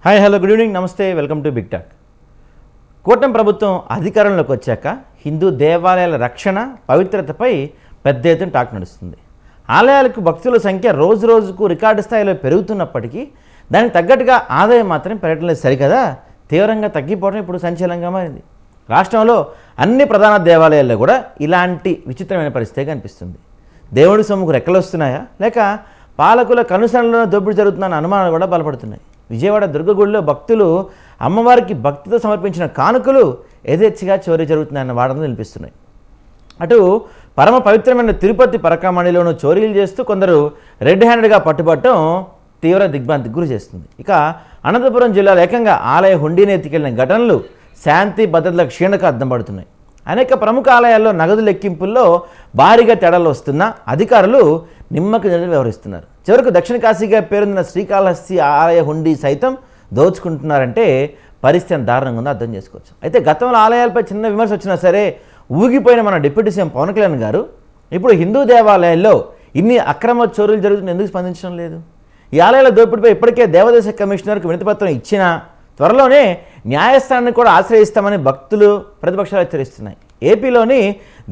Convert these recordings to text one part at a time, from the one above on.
Hi hello good evening నమస్తే welcome to big talk. కూటమి ప్రభుత్వం అధికారంలోకి వచ్చాక హిందూ దేవాలయాల రక్షణ పవిత్రతపై పెద్ద ఎత్తున టాక్ నడుస్తుంది. ఆలయాలకు భక్తుల సంఖ్య రోజు రోజుకు రికార్డు స్థాయిలో పెరుగుతున్నప్పటికీ దానికి తగ్గట్టుగా ఆదాయం మాత్రం పెరగడం లేదు. సరికదా తీవ్రంగా తగ్గిపోవడం ఇప్పుడు సంచలనంగా మారింది. రాష్ట్రంలో అన్ని ప్రధాన దేవాలయాల్లో కూడా ఇలాంటి విచిత్రమైన పరిస్థితి కనిపిస్తుంది. దేవుడి సొమ్ముకు రెక్కలు వస్తున్నాయా లేక పాలకుల కనుసరణలో దోపిడీ జరుగుతుందన్న అనుమానాలు కూడా బలపడుతున్నాయి. విజయవాడ దుర్గగుడిలో భక్తులు అమ్మవారికి భక్తితో సమర్పించిన కానుకలు యథేచ్ఛగా చోరీ జరుగుతున్నాయన్న వాదనలు వినిపిస్తున్నాయి. అటు పరమ పవిత్రమైన తిరుపతి పరకామణిలోనూ చోరీలు చేస్తూ కొందరు రెడ్ హ్యాండెడ్గా పట్టుబట్టడం తీవ్ర దిగ్భ్రాంతికి గురి చేస్తుంది. ఇక అనంతపురం జిల్లాలో ఏకంగా ఆలయ హుండీని ఎత్తుకెళ్లిన ఘటనలు శాంతి భద్రతలకు క్షీణకు అద్దం పడుతున్నాయి. అనేక ప్రముఖ ఆలయాల్లో నగదు లెక్కింపుల్లో భారీగా తేడాలు వస్తున్నా అధికారులు నిమ్మకు నీరు వ్యవహరిస్తున్నారు. చివరకు దక్షిణ కాశీగా పేరొందిన శ్రీకాళహస్తి ఆలయ హుండీ సైతం దోచుకుంటున్నారంటే పరిస్థితి దారుణంగా ఉందో అర్థం చేసుకోవచ్చు. అయితే గతంలో ఆలయాలపై చిన్న విమర్శ వచ్చినా సరే ఊగిపోయిన మన డిప్యూటీ సీఎం పవన్ కళ్యాణ్ గారు ఇప్పుడు హిందూ దేవాలయాల్లో ఇన్ని అక్రమ చోరీలు జరుగుతున్న ఎందుకు స్పందించడం లేదు? ఈ ఆలయాల దోపిడీపై ఇప్పటికే దేవాదాయ కమిషనర్కు వినతిపత్రం ఇచ్చినా త్వరలోనే న్యాయస్థానాన్ని కూడా ఆశ్రయిస్తామని భక్తులు ప్రతిపక్షాలు హెచ్చరిస్తున్నాయి. ఏపీలోని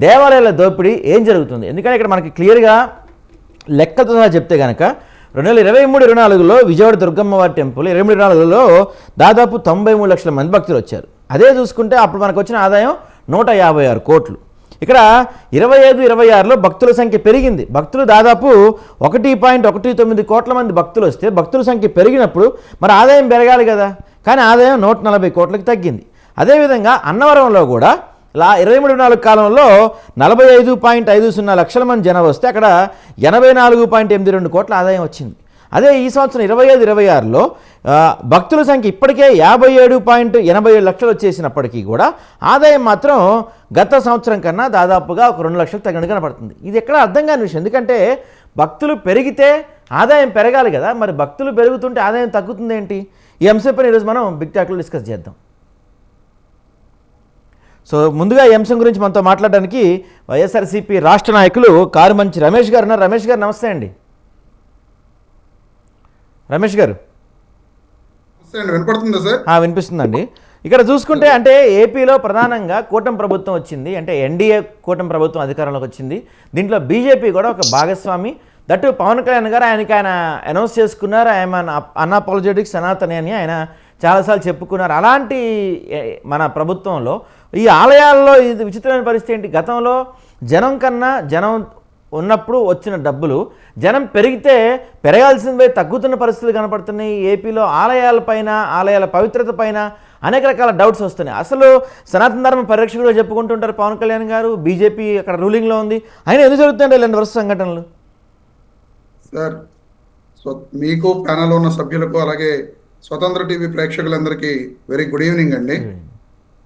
దేవాలయాల దోపిడీ ఏం జరుగుతుంది? ఎందుకంటే ఇక్కడ మనకి క్లియర్గా లెక్కతో సహా చెప్తే కనుక 2023-24లో విజయవాడ దుర్గమ్మవారి టెంపుల్ 23-24లో దాదాపు 93 లక్షల మంది భక్తులు వచ్చారు. అదే చూసుకుంటే అప్పుడు మనకు వచ్చిన ఆదాయం 156 కోట్లు. ఇక్కడ 25-26లో భక్తుల సంఖ్య పెరిగింది. భక్తులు దాదాపు 1.19 కోట్ల మంది భక్తులు వస్తే భక్తుల సంఖ్య పెరిగినప్పుడు మరి ఆదాయం పెరగాలి కదా, కానీ ఆదాయం 140 కోట్లకు తగ్గింది. అదేవిధంగా అన్నవరంలో కూడా 23-24 కాలంలో 45.50 లక్షల మంది జనం వస్తే అక్కడ 84.82 కోట్ల ఆదాయం వచ్చింది. అదే ఈ సంవత్సరం 25-26లో భక్తుల సంఖ్య ఇప్పటికే 57.87 లక్షలు వచ్చేసినప్పటికీ కూడా ఆదాయం మాత్రం గత సంవత్సరం కన్నా దాదాపుగా ఒక 2 లక్షలు తగ్గినట్టు కనపడుతుంది. ఇది ఎక్కడ అర్థం కాని విషయం. ఎందుకంటే భక్తులు పెరిగితే ఆదాయం పెరగాలి కదా, మరి భక్తులు పెరుగుతుంటే ఆదాయం తగ్గుతుంది ఏంటి? ఈ అంశంపై ఈరోజు మనం బిగ్ టాక్లో డిస్కస్ చేద్దాం. సో ముందుగా ఈ అంశం గురించి మనతో మాట్లాడడానికి వైఎస్ఆర్సీపీ రాష్ట్ర నాయకులు కారుమంచి రమేష్ గారు ఉన్నారు. రమేష్ గారు నమస్తే అండి. రమేష్ గారు వినపడుతుందా సార్? వినిపిస్తుందండి. ఇక్కడ చూసుకుంటే అంటే ఏపీలో ప్రధానంగా కూటమి ప్రభుత్వం వచ్చింది, అంటే ఎన్డీఏ కూటమి ప్రభుత్వం అధికారంలోకి వచ్చింది. దీంట్లో బీజేపీ కూడా ఒక భాగస్వామి. దట్టు పవన్ కళ్యాణ్ గారు ఆయన అనౌన్స్ చేసుకున్నారు, ఆయన అన్అపాలజెటిక్ సనాతని అని ఆయన చాలాసార్లు చెప్పుకున్నారు. అలాంటి మన ప్రభుత్వంలో ఈ ఆలయాల్లో ఇది విచిత్రమైన పరిస్థితి ఏంటి? గతంలో జనం ఉన్నప్పుడు వచ్చిన డబ్బులు జనం పెరిగితే పెరగాల్సిందే తగ్గుతున్న పరిస్థితులు కనపడుతున్నాయి. ఏపీలో ఆలయాలపైన ఆలయాల పవిత్రత పైన అనేక రకాల డౌట్స్ వస్తున్నాయి. అసలు సనాతన ధర్మ పరిరక్షకులు చెప్పుకుంటుంటారు పవన్ కళ్యాణ్ గారు, బీజేపీ అక్కడ రూలింగ్లో ఉంది. అయినా ఎందుకు జరుగుతుందండి ఇలాంటి వరుస సంఘటనలు? సార్, మీకు ప్యానల్లో ఉన్న సభ్యులకు అలాగే స్వతంత్ర టీవీ ప్రేక్షకులందరికీ వెరీ గుడ్ ఈవినింగ్ అండి.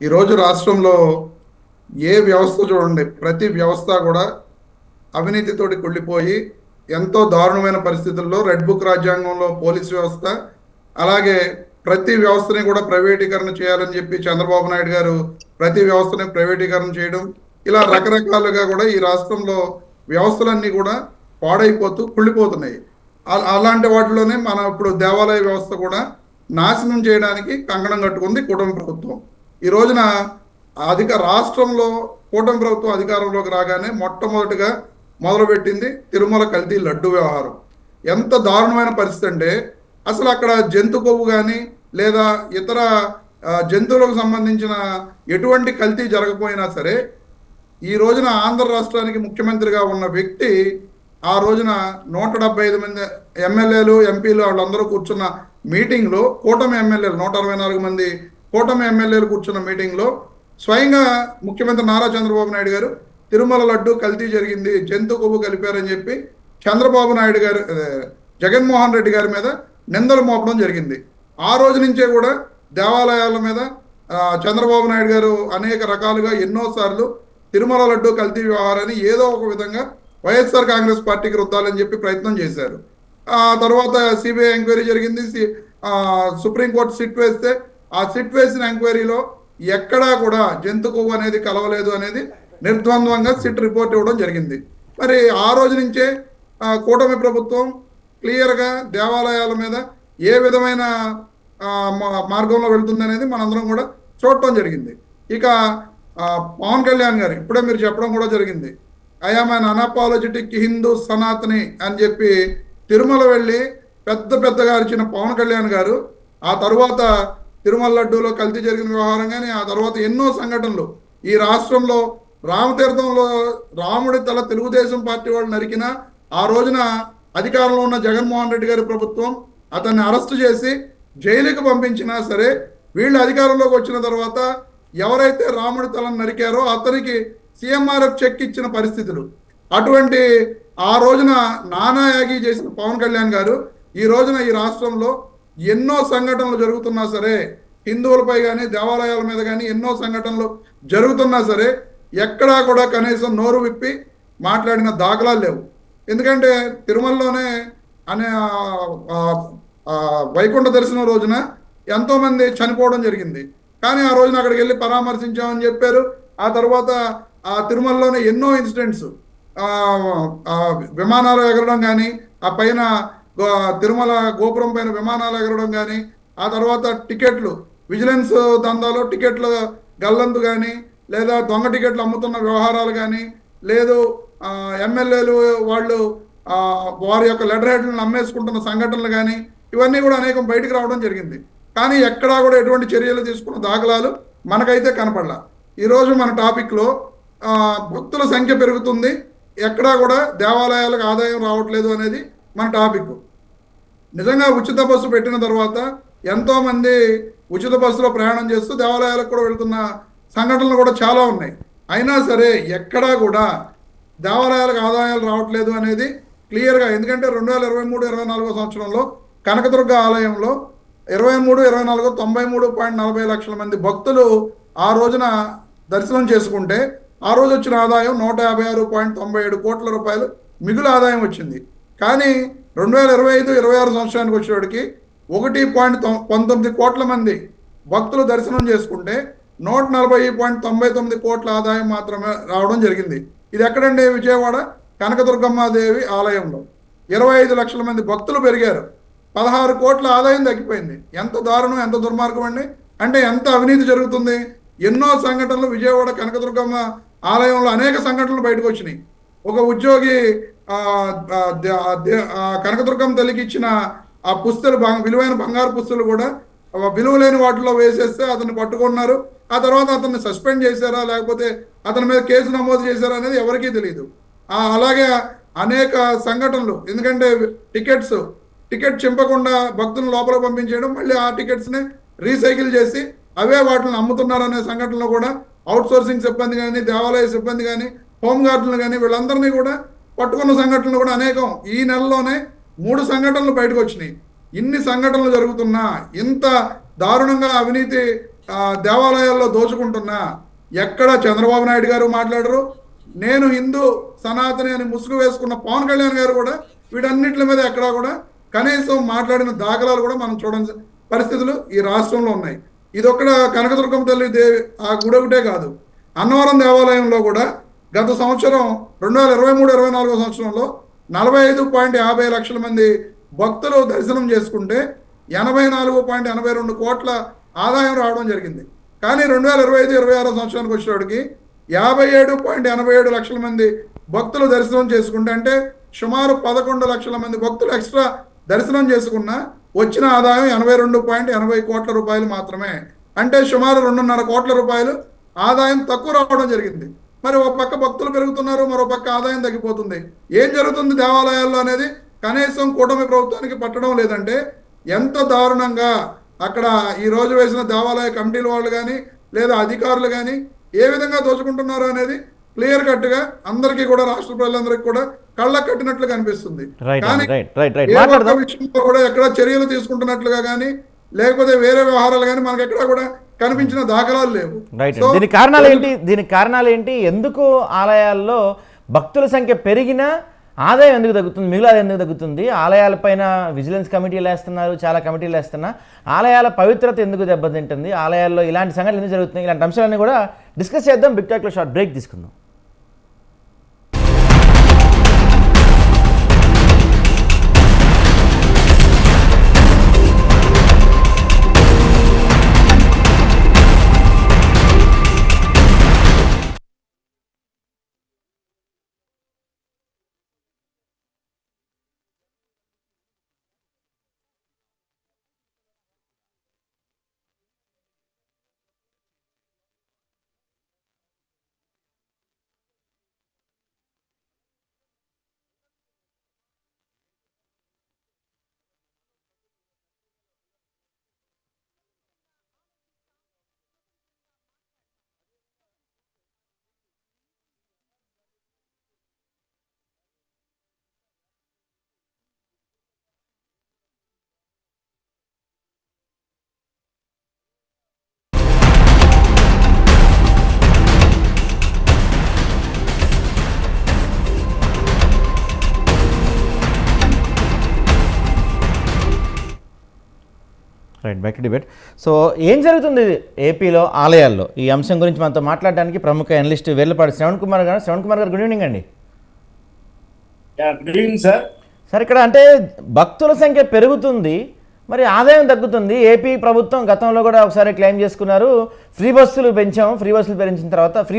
ఈరోజు రాష్ట్రంలో ఏ వ్యవస్థ చూడండి, ప్రతి వ్యవస్థ కూడా అవినీతితోటి కుళ్ళిపోయి ఎంతో దారుణమైన పరిస్థితుల్లో రెడ్ బుక్ రాజ్యాంగంలో పోలీస్ వ్యవస్థ, అలాగే ప్రతి వ్యవస్థని కూడా ప్రైవేటీకరణ చేయాలని చెప్పి చంద్రబాబు నాయుడు గారు ప్రతి వ్యవస్థని ప్రైవేటీకరణ చేయడం, ఇలా రకరకాలుగా కూడా ఈ రాష్ట్రంలో వ్యవస్థలన్నీ కూడా పాడైపోతూ కుళ్ళిపోతున్నాయి. అలాంటి వాటిలోనే మన ఇప్పుడు దేవాలయ వ్యవస్థ కూడా నాశనం చేయడానికి కంకణం కట్టుకుంది కూటమి ప్రభుత్వం. ఈ రోజున రాష్ట్రంలో కూటమి ప్రభుత్వం అధికారంలోకి రాగానే మొట్టమొదటిగా మొదలుపెట్టింది తిరుమల కల్తీ లడ్డు వ్యవహారం. ఎంత దారుణమైన పరిస్థితి అంటే అసలు అక్కడ జంతు కొవ్వు కానీ లేదా ఇతర జంతువులకు సంబంధించిన ఎటువంటి కల్తీ జరగకపోయినా సరే ఈ రోజున ఆంధ్ర రాష్ట్రానికి ముఖ్యమంత్రిగా ఉన్న వ్యక్తి ఆ రోజున 175 మంది ఎమ్మెల్యేలు ఎంపీలు వాళ్ళందరూ కూర్చున్న మీటింగ్లో కూటమి ఎమ్మెల్యేలు 164 మంది కూటమి ఎమ్మెల్యేలు కూర్చున్న మీటింగ్లో స్వయంగా ముఖ్యమంత్రి నారా చంద్రబాబు నాయుడు గారు తిరుమల లడ్డు కల్తీ జరిగింది, జంతు కొవ్వు కలిపారని చెప్పి చంద్రబాబు నాయుడు గారు జగన్మోహన్ రెడ్డి గారి మీద నిందలు మోపడం జరిగింది. ఆ రోజు నుంచే కూడా దేవాలయాల మీద చంద్రబాబు నాయుడు గారు అనేక రకాలుగా ఎన్నోసార్లు తిరుమల లడ్డు కల్తీ వ్యవహారాన్ని ఏదో ఒక విధంగా వైఎస్ఆర్ కాంగ్రెస్ పార్టీకి రుద్దాలని చెప్పి ప్రయత్నం చేశారు. ఆ తర్వాత సిబిఐ ఎంక్వైరీ జరిగింది, సుప్రీంకోర్టు సిట్ వేస్తే ఆ సిట్ వేసిన ఎంక్వైరీలో ఎక్కడా కూడా జంతు కొవ్వు అనేది కలవలేదు అనేది నిర్ద్వంద్వంగా సిట్ రిపోర్ట్ ఇవ్వడం జరిగింది. మరి ఆ రోజు నుంచే కూటమి ప్రభుత్వం క్లియర్గా దేవాలయాల మీద ఏ విధమైన మార్గంలో వెళ్తుంది అనేది మనందరం కూడా చూడటం జరిగింది. ఇక పవన్ కళ్యాణ్ గారు ఇప్పుడే మీరు చెప్పడం కూడా జరిగింది. I am un unapologetic Hindu Sanatani అని చెప్పి తిరుమల వెళ్ళి పెద్దగా అరిచిన పవన్ కళ్యాణ్ గారు ఆ తర్వాత తిరుమల లడ్డూలో కల్తీ జరిగిన వ్యవహారం కానీ ఆ తర్వాత ఎన్నో సంఘటనలు ఈ రాష్ట్రంలో రామతీర్థంలో రాముడి తల తెలుగుదేశం పార్టీ వాళ్ళు నరికిన ఆ రోజున అధికారంలో ఉన్న జగన్మోహన్ రెడ్డి గారి ప్రభుత్వం అతన్ని అరెస్ట్ చేసి జైలుకి పంపించినా సరే వీళ్ళు అధికారంలోకి వచ్చిన తర్వాత ఎవరైతే రాముడి తలను నరికారో అతనికి సీఎంఆర్ఎఫ్ చెక్ ఇచ్చిన పరిస్థితులు. అటువంటి ఆ రోజున నానాయాగి చేసిన పవన్ కళ్యాణ్ గారు ఈ రోజున ఈ రాష్ట్రంలో ఎన్నో సంఘటనలు జరుగుతున్నా సరే హిందువులపై కానీ దేవాలయాల మీద కానీ ఎన్నో సంఘటనలు జరుగుతున్నా సరే ఎక్కడా కూడా కనీసం నోరు విప్పి మాట్లాడిన దాఖలాలు లేవు. ఎందుకంటే తిరుమలలోనే అనే వైకుంఠ దర్శనం రోజున ఎంతోమంది చనిపోవడం జరిగింది. కానీ ఆ రోజున అక్కడికి వెళ్ళి పరామర్శించామని చెప్పారు. ఆ తర్వాత ఆ తిరుమలలోనే ఎన్నో ఇన్సిడెంట్స్ విమానాలు ఎగరడం కానీ ఆ పైన తిరుమల గోపురం పైన విమానాలు ఎగరడం కానీ ఆ తర్వాత టికెట్లు విజిలెన్స్ దందాలో టికెట్ల గల్లంతు కానీ లేదా దొంగ టికెట్లు అమ్ముతున్న వ్యవహారాలు కానీ లేదు ఎమ్మెల్యేలు వాళ్ళు వారి యొక్క లెటర్ హెడ్లను అమ్మేసుకుంటున్న సంఘటనలు కానీ ఇవన్నీ కూడా అనేకం బయటకు రావడం జరిగింది. కానీ ఎక్కడా కూడా ఎటువంటి చర్యలు తీసుకున్న దాఖలాలు మనకైతే కనపడలా. ఈరోజు మన టాపిక్లో భక్తుల సంఖ్య పెరుగుతుంది, ఎక్కడా కూడా దేవాలయాలకు ఆదాయం రావట్లేదు అనేది మన టాపిక్. నిజంగా ఉచిత బస్సు పెట్టిన తర్వాత ఎంతోమంది ఉచిత బస్సులో ప్రయాణం చేస్తూ దేవాలయాలకు కూడా వెళ్తున్న సంఘటనలు కూడా చాలా ఉన్నాయి. అయినా సరే ఎక్కడా కూడా దేవాలయాలకు ఆదాయాలు రావట్లేదు అనేది క్లియర్గా. ఎందుకంటే 2023-24 సంవత్సరంలో కనకదుర్గ ఆలయంలో 23-24 93.40 లక్షల మంది భక్తులు ఆ రోజున దర్శనం చేసుకుంటే ఆ రోజు వచ్చిన ఆదాయం 156.97 కోట్ల రూపాయలు మిగులు ఆదాయం వచ్చింది. కానీ 2025-26 సంవత్సరానికి వచ్చేవాడికి 1.19 కోట్ల మంది భక్తులు దర్శనం చేసుకుంటే 140.99 కోట్ల ఆదాయం మాత్రమే రావడం జరిగింది. ఇది ఎక్కడండి? విజయవాడ కనకదుర్గమ్మాదేవి ఆలయంలో 25 లక్షల మంది భక్తులు పెరిగారు, 16 కోట్ల ఆదాయం తగ్గిపోయింది. ఎంత దారుణం, ఎంత దుర్మార్గం అండి! అంటే ఎంత అవినీతి జరుగుతుంది. ఎన్నో సంఘటనలు విజయవాడ కనకదుర్గమ్మ ఆలయంలో అనేక సంఘటనలు బయటకు వచ్చినాయి. ఒక ఉద్యోగి కనకదుర్గమ్మ తల్లికి ఇచ్చిన ఆ పుస్తలు విలువైన బంగారు పుస్తలు కూడా విలువ లేని వాటిలో వేసేస్తే అతన్ని పట్టుకున్నారు. ఆ తర్వాత అతన్ని సస్పెండ్ చేశారా లేకపోతే అతని మీద కేసు నమోదు చేశారా అనేది ఎవరికీ తెలియదు. అలాగే అనేక సంఘటనలు. ఎందుకంటే టికెట్ చింపకుండా భక్తులను లోపల పంపించేయడం, మళ్ళీ ఆ టికెట్స్ని రీసైకిల్ చేసి అవే వాటిని అమ్ముతున్నారనే సంఘటనలు కూడా అవుట్సోర్సింగ్ సిబ్బంది కానీ దేవాలయ సిబ్బంది కానీ హోంగార్డులు కానీ వీళ్ళందరినీ కూడా పట్టుకున్న సంఘటనలు కూడా అనేకం. ఈ నెలలోనే 3 సంఘటనలు బయటకు వచ్చినాయి. ఇన్ని సంఘటనలు జరుగుతున్నా, ఇంత దారుణంగా అవినీతి దేవాలయాల్లో దోచుకుంటున్నా ఎక్కడ చంద్రబాబు నాయుడు గారు మాట్లాడరు. నేను హిందూ సనాతని అని ముసుగు వేసుకున్న పవన్ కళ్యాణ్ గారు కూడా వీటన్నిటి మీద ఎక్కడా కూడా కనీసం మాట్లాడిన దాఖలాలు కూడా మనం చూడని పరిస్థితులు ఈ రాష్ట్రంలో ఉన్నాయి. ఇదొక్కడ కనకదుర్గమ్మ తల్లి దేవి ఆ గుడి ఒకటే కాదు, అన్నవరం దేవాలయంలో కూడా గత సంవత్సరం 2023-24 సంవత్సరంలో 45.50 లక్షల మంది భక్తులు దర్శనం చేసుకుంటే 84.82 కోట్ల ఆదాయం రావడం జరిగింది. కానీ 2025-26 సంవత్సరానికి వచ్చేవాడికి 57.87 లక్షల మంది భక్తులు దర్శనం చేసుకుంటే, అంటే సుమారు 11 లక్షల మంది భక్తులు ఎక్స్ట్రా దర్శనం చేసుకున్న వచ్చిన ఆదాయం 82.80 కోట్ల రూపాయలు మాత్రమే. అంటే సుమారు 2.5 కోట్ల రూపాయలు ఆదాయం తక్కువ రావడం జరిగింది. మరి ఒక పక్క భక్తులు పెరుగుతున్నారు, మరో పక్క ఆదాయం తగ్గిపోతుంది. ఏం జరుగుతుంది దేవాలయాల్లో అనేది కనీసం కూటమి ప్రభుత్వానికి పట్టడం లేదంటే ఎంత దారుణంగా అక్కడ ఈ రోజు వేసిన దేవాలయ కమిటీల వాళ్ళు కానీ లేదా అధికారులు కానీ ఏ విధంగా దోచుకుంటున్నారు అనేది క్లియర్ కట్ గా అందరికీ కూడా రాష్ట్ర ప్రజలందరికీ కూడా కళ్ళకు కట్టినట్లు కనిపిస్తుంది. కానీ విషయంలో కూడా ఎక్కడ చర్యలు తీసుకుంటున్నట్లుగా కానీ లేకపోతే వేరే వ్యవహారాలు కానీ మనకి ఎక్కడ కూడా కనిపించిన దాఖలాలు లేవు. దీనికి కారణాలు ఏంటి? ఎందుకు ఆలయాల్లో భక్తుల సంఖ్య పెరిగినా ఆదాయం ఎందుకు తగ్గుతుంది, మిగులు ఆదాయం ఎందుకు తగ్గుతుంది? ఆలయాలపైన విజిలెన్స్ కమిటీలు వేస్తున్నారు, చాలా కమిటీలు వేస్తున్నా, ఆలయాల పవిత్రత ఎందుకు దెబ్బతింటుంది, ఆలయాల్లో ఇలాంటి సంఘటనలు ఎందుకు జరుగుతున్నాయి? ఇలాంటి అంశాలన్నీ కూడా డిస్కస్ చేద్దాం. బిగ్ టాక్లో షార్ట్ బ్రేక్ తీసుకుందాం. Right, back debate. సో ఏం జరుగుతుంది ఏపీలో ఆలయాల్లో? ఈ అంశం గురించి మనతో మాట్లాడడానికి ప్రముఖ అనలిస్ట్ వేర్లపాటి శ్రవణ్ కుమార్ గారు గుడ్ ఈవినింగ్ అండి. Good evening sir. సార్, ఇక్కడ అంటే భక్తుల సంఖ్య పెరుగుతుంది, మరి ఆదాయం తగ్గుతుంది. ఏపీ ప్రభుత్వం గతంలో కూడా ఒకసారి క్లెయిమ్ చేసుకున్నారు, ఫ్రీ బస్సులు పెంచాము, ఫ్రీ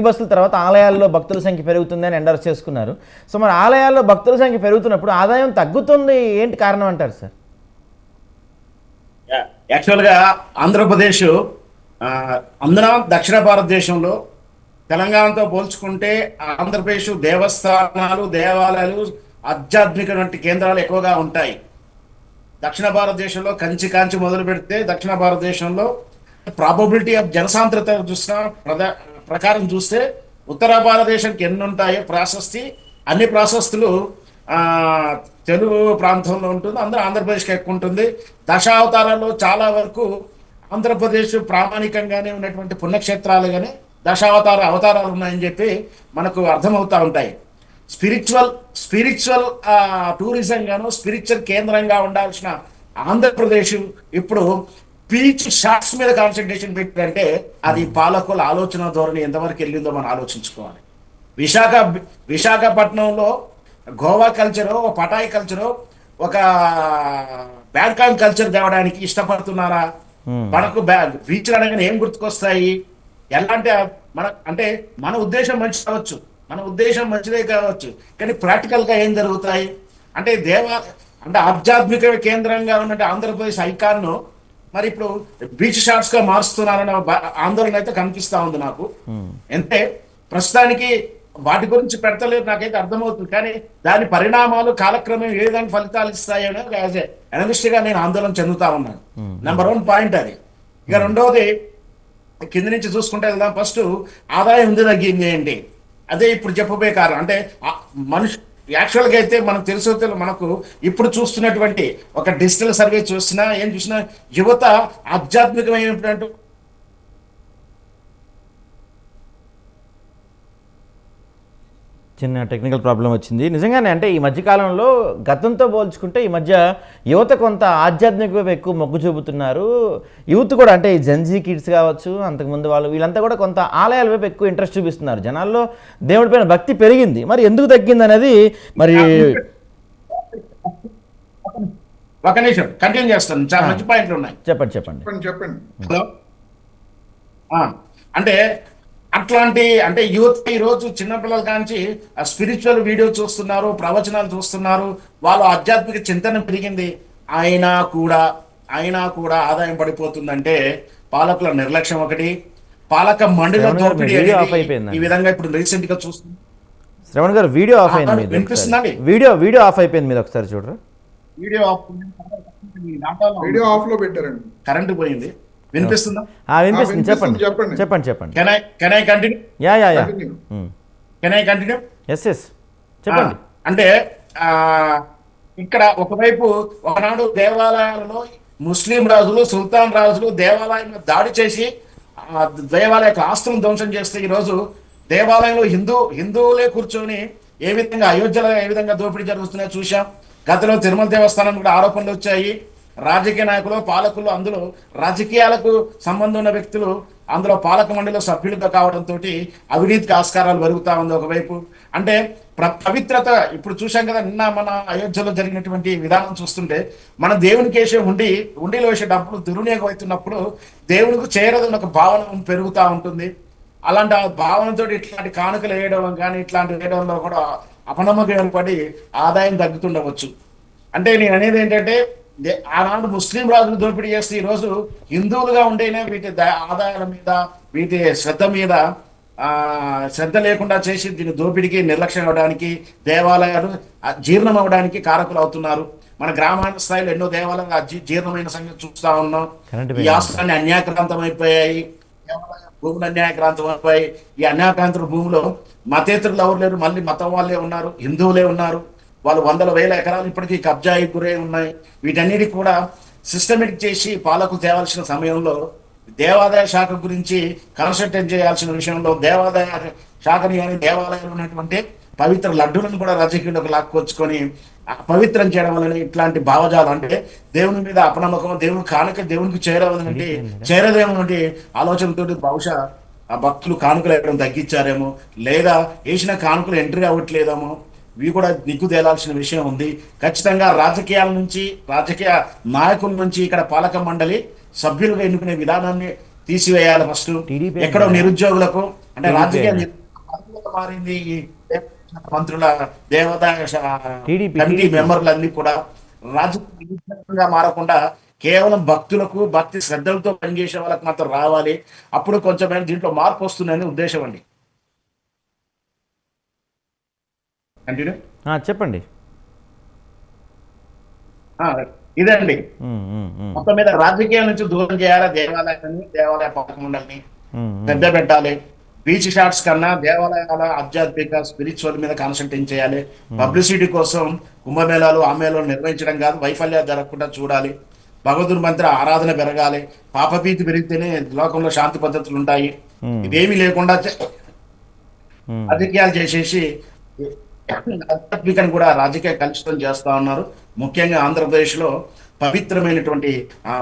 బస్సుల తర్వాత ఆలయాల్లో భక్తుల సంఖ్య పెరుగుతుంది అని ఎండర్స్ చేసుకున్నారు. సో మరి ఆలయాల్లో భక్తుల సంఖ్య పెరుగుతున్నప్పుడు ఆదాయం తగ్గుతుంది, ఏంటి కారణం అంటారు సార్? యాక్చువల్గా ఆంధ్రప్రదేశ్ అందున దక్షిణ భారతదేశంలో తెలంగాణతో పోల్చుకుంటే ఆంధ్రప్రదేశ్ దేవస్థానాలు, దేవాలయాలు, ఆధ్యాత్మిక వంటి కేంద్రాలు ఎక్కువగా ఉంటాయి. దక్షిణ భారతదేశంలో కాంచి మొదలు పెడితే దక్షిణ భారతదేశంలో ప్రాబబిలిటీ ఆఫ్ జనసాంద్రత ప్రకారం చూస్తే ఉత్తర భారతదేశానికి ఎన్ని ఉంటాయో ప్రాశస్తి, అన్ని ప్రాశస్తులు తెలుగు ప్రాంతంలో ఉంటుంది. అందరూ ఆంధ్రప్రదేశ్కి ఎక్కువ ఉంటుంది. దశావతారాల్లో చాలా వరకు ఆంధ్రప్రదేశ్ ప్రామాణికంగానే ఉన్నటువంటి పుణ్యక్షేత్రాలుగానే అవతారాలు ఉన్నాయని చెప్పి మనకు అర్థమవుతూ ఉంటాయి. స్పిరిచువల్ టూరిజం గాను స్పిరిచువల్ కేంద్రంగా ఉండాల్సిన ఆంధ్రప్రదేశ్ ఇప్పుడు బీచ్ షాట్స్ మీద కాన్సన్ట్రేషన్ పెట్టిందంటే అది పాలకుల ఆలోచన ధోరణి ఎంతవరకు వెళ్ళిందో మనం ఆలోచించుకోవాలి. విశాఖపట్నంలో గోవా కల్చరు, పటాయి కల్చరు, ఒక బ్యాంకాక్ కల్చర్ తేవడానికి ఇష్టపడుతున్నారా? మనకు బీచ్లు అనగానే ఏం గుర్తుకొస్తాయి? ఎలాంటి మన ఉద్దేశం మంచి కావచ్చు, మన ఉద్దేశం మంచిదే కావచ్చు, కానీ ప్రాక్టికల్ గా ఏం జరుగుతాయి అంటే ఆధ్యాత్మిక కేంద్రంగా ఉన్న ఆంధ్రప్రదేశ్ ఐకాన్ మరి ఇప్పుడు బీచ్ షాట్స్ గా మారుస్తున్నారన్న ఆందోళన అయితే కనిపిస్తా ఉంది నాకు. అంటే ప్రస్తుతానికి వాటి గురించి పెడతలేదు, నాకైతే అర్థమవుతుంది. కానీ దాని పరిణామాలు కాలక్రమం ఏ విధంగా ఫలితాలు ఇస్తాయో యాజ్ ఏ అనలిస్ట్ గా నేను ఆందోళన చెందుతా ఉన్నాను. నెంబర్ 1 పాయింట్ అది. ఇక రెండవది కింద నుంచి చూసుకుంటే వెళ్దాం. ఫస్ట్ ఆదాయం ఉంది తగ్గింది ఏంటి, అదే ఇప్పుడు చెప్పబోయే కారణం. అంటే యాక్చువల్గా అయితే మనకు మనకు ఇప్పుడు చూస్తున్నటువంటి ఒక డిజిటల్ సర్వే చూసినా ఏం చూసినా యువత ఆధ్యాత్మికమైనటువంటి చిన్న టెక్నికల్ ప్రాబ్లం వచ్చింది. నిజంగానే అంటే ఈ మధ్యకాలంలో గతంతో పోల్చుకుంటే ఈ మధ్య యువత కొంత ఆధ్యాత్మిక వైపు ఎక్కువ మొగ్గు చూపుతున్నారు. యూత్ కూడా అంటే ఈ జెన్జీ కిడ్స్ కావచ్చు, అంతకుముందు వీళ్ళంతా కూడా కొంత ఆలయాల వైపు ఎక్కువ ఇంట్రెస్ట్ చూపిస్తున్నారు. జనాల్లో దేవుడి పైన భక్తి పెరిగింది. మరి ఎందుకు తగ్గింది అనేది మరి ఒక నిమిషం కంటిన్యూ చేస్తాను, చాలా మంచి పాయింట్లు ఉన్నాయి. చెప్పండి. హలో, అంటే యూత్ ఈ రోజు చిన్నపిల్లల కాంచి స్పిరిచువల్ వీడియో చూస్తున్నారు, ప్రవచనాలు చూస్తున్నారు, వాళ్ళ ఆధ్యాత్మిక చింతన పెరిగింది. అయినా కూడా ఆదాయం పడిపోతుందంటే పాలకుల నిర్లక్ష్యం ఒకటి, పాలక మండలి దోపిడీ ఈ విధంగా ఇప్పుడు రీసెంట్ గా చూస్తున్నాం. శ్రవణ్ గారు వీడియో ఆఫ్ అయింది, వినిపిస్తుందండి? వీడియో ఆఫ్ అయిపోయింది, మీరు ఒకసారి చూడరా. వీడియో ఆఫ్ లో పెట్టారండి, కరెంట్ పోయింది. వినిపిస్తుందా? వినిపిస్తుంది, చెప్పండి. Can I continue? Can I continue? Yes చెప్పండి. అంటే ఇక్కడ ఒకవైపు ఒకనాడు దేవాలయాలలో ముస్లిం రాజులు, సుల్తాన్ రాజులు దేవాలయంలో దాడి చేసి దేవాలయ ఆస్తులను ధ్వంసం చేస్తే ఈరోజు దేవాలయంలో హిందువులే కూర్చొని ఏ విధంగా అయోధ్యలో ఏ విధంగా దోపిడీ జరుగుతున్నాయో చూసాం. గతంలో తిరుమల దేవస్థానం కూడా ఆరోపణలు వచ్చాయి. రాజకీయ నాయకులు, పాలకులు, అందులో రాజకీయాలకు సంబంధం ఉన్న వ్యక్తులు అందులో పాలక మండలిలో సభ్యులుగా కావడంతో అవినీతికి ఆస్కారాలు పెరుగుతా ఉంది. ఒకవైపు అంటే పవిత్రత ఇప్పుడు చూసాం కదా, నిన్న మన అయోధ్యలో జరిగినటువంటి విధానం చూస్తుంటే మన దేవునికి వేసే ఉండిలో వేసే డబ్బులు దుర్వినియోగం అవుతున్నప్పుడు దేవునికి చేరదని ఒక భావన పెరుగుతూ ఉంటుంది. అలాంటి ఆ భావనతో ఇట్లాంటి కానుకలు వేయడం కానీ ఇట్లాంటి వేయడంలో కూడా అపనమ్మకం ఏర్పడి ఆదాయం తగ్గుతుండవచ్చు. అంటే నేను అనేది ఏంటంటే ఆనాడు ముస్లిం రాజులు దోపిడీ చేస్తే ఈరోజు హిందువులుగా ఉండేనే వీటి ఆదాయాల మీద, వీటి శ్రద్ధ లేకుండా చేసి దీని దోపిడీకి నిర్లక్ష్యం అవ్వడానికి, దేవాలయాలు జీర్ణం అవ్వడానికి కారకులు అవుతున్నారు. మన గ్రామాల స్థాయిలో ఎన్నో దేవాలయాలు జీర్ణమైన సంగతి చూస్తా ఉన్నాం. ఈ ఆస్తులన్నీ అన్యాక్రాంతం అయిపోయాయి, భూములు అన్యాయక్రాంతం అయిపోయాయి. ఈ అన్యాక్రాంత భూమిలో మతేతరులు ఎవరు లేరు, మళ్ళీ మతం వాళ్ళే ఉన్నారు, హిందువులే ఉన్నారు. వాళ్ళు 100,000 ఎకరాలు ఇప్పటికీ కబ్జాయి గురై ఉన్నాయి. వీటన్నిటి కూడా సిస్టమేటిక్ చేసి పాలకులు తేవాల్సిన సమయంలో దేవాదాయ శాఖ గురించి కన్సల్టెంట్ చేయాల్సిన విషయంలో దేవాదాయ శాఖని కానీ దేవాలయాలు ఉన్నటువంటి పవిత్ర లడ్డూలను కూడా రాజకీయంలోకి లాక్కొచ్చుకొని పవిత్రం చేయడం వలన ఇట్లాంటి భావజాలం, అంటే దేవుని మీద అపనమ్మకం, దేవుని కానుక దేవునికి చేరవదంటే చేరదేమోనంటే ఆలోచనతో బహుశా ఆ భక్తులు కానుకలు వేయడం తగ్గించారేమో, లేదా వేసిన కానుకలు ఎంట్రీ అవ్వట్లేదేమో, ఇవి కూడా దిక్కు తేలాల్సిన విషయం ఉంది. ఖచ్చితంగా రాజకీయాల నుంచి, రాజకీయ నాయకుల నుంచి ఇక్కడ పాలక మండలి సభ్యులుగా ఎన్నుకునే విధానాన్ని తీసివేయాలి ఫస్ట్. టీడీపీ ఎక్కడో నిరుద్యోగులకు అంటే టీడీపీ రాజకీయ మారింది ఈ మంత్రుల దేవాదాయ కమిటీ మెంబర్లన్నీ కూడా రాజకీయంగా మారకుండా కేవలం భక్తులకు భక్తి శ్రద్ధలతో పనిచేసే వాళ్ళకి మాత్రం రావాలి. అప్పుడు కొంచెం దీంట్లో మార్పు వస్తుందని ఉద్దేశం అండి. కంటిన్యూ. చెప్పండి. ఇదండి మొత్తం మీద రాజకీయాల నుంచి దూరం చేయాలి, దేవాలయాన్ని, దేవాలయ పాలక మండలిని శ్రద్ధ పెట్టాలి. బీచ్ షాట్స్ కన్నా దేవాలయాల ఆధ్యాత్మిక స్పిరిచువల్ మీద కాన్సన్ట్రేట్ చేయాలి. పబ్లిసిటీ కోసం కుంభమేళాలు ఆమేళాలు నిర్వహించడం కాదు, వైఫల్యాలు జరగకుండా చూడాలి. భగవద్గురు మంత్ర ఆరాధన పెరగాలి. పాపభీతి పెరిగితేనే లోకంలో శాంతి పద్ధతులు ఉంటాయి. ఇదేమీ లేకుండా రాజకీయాలు చేసేసి ఆధ్యాత్మికను కూడా రాజకీయ కలుషితం చేస్తా ఉన్నారు. ముఖ్యంగా ఆంధ్రప్రదేశ్ లో పవిత్రమైనటువంటి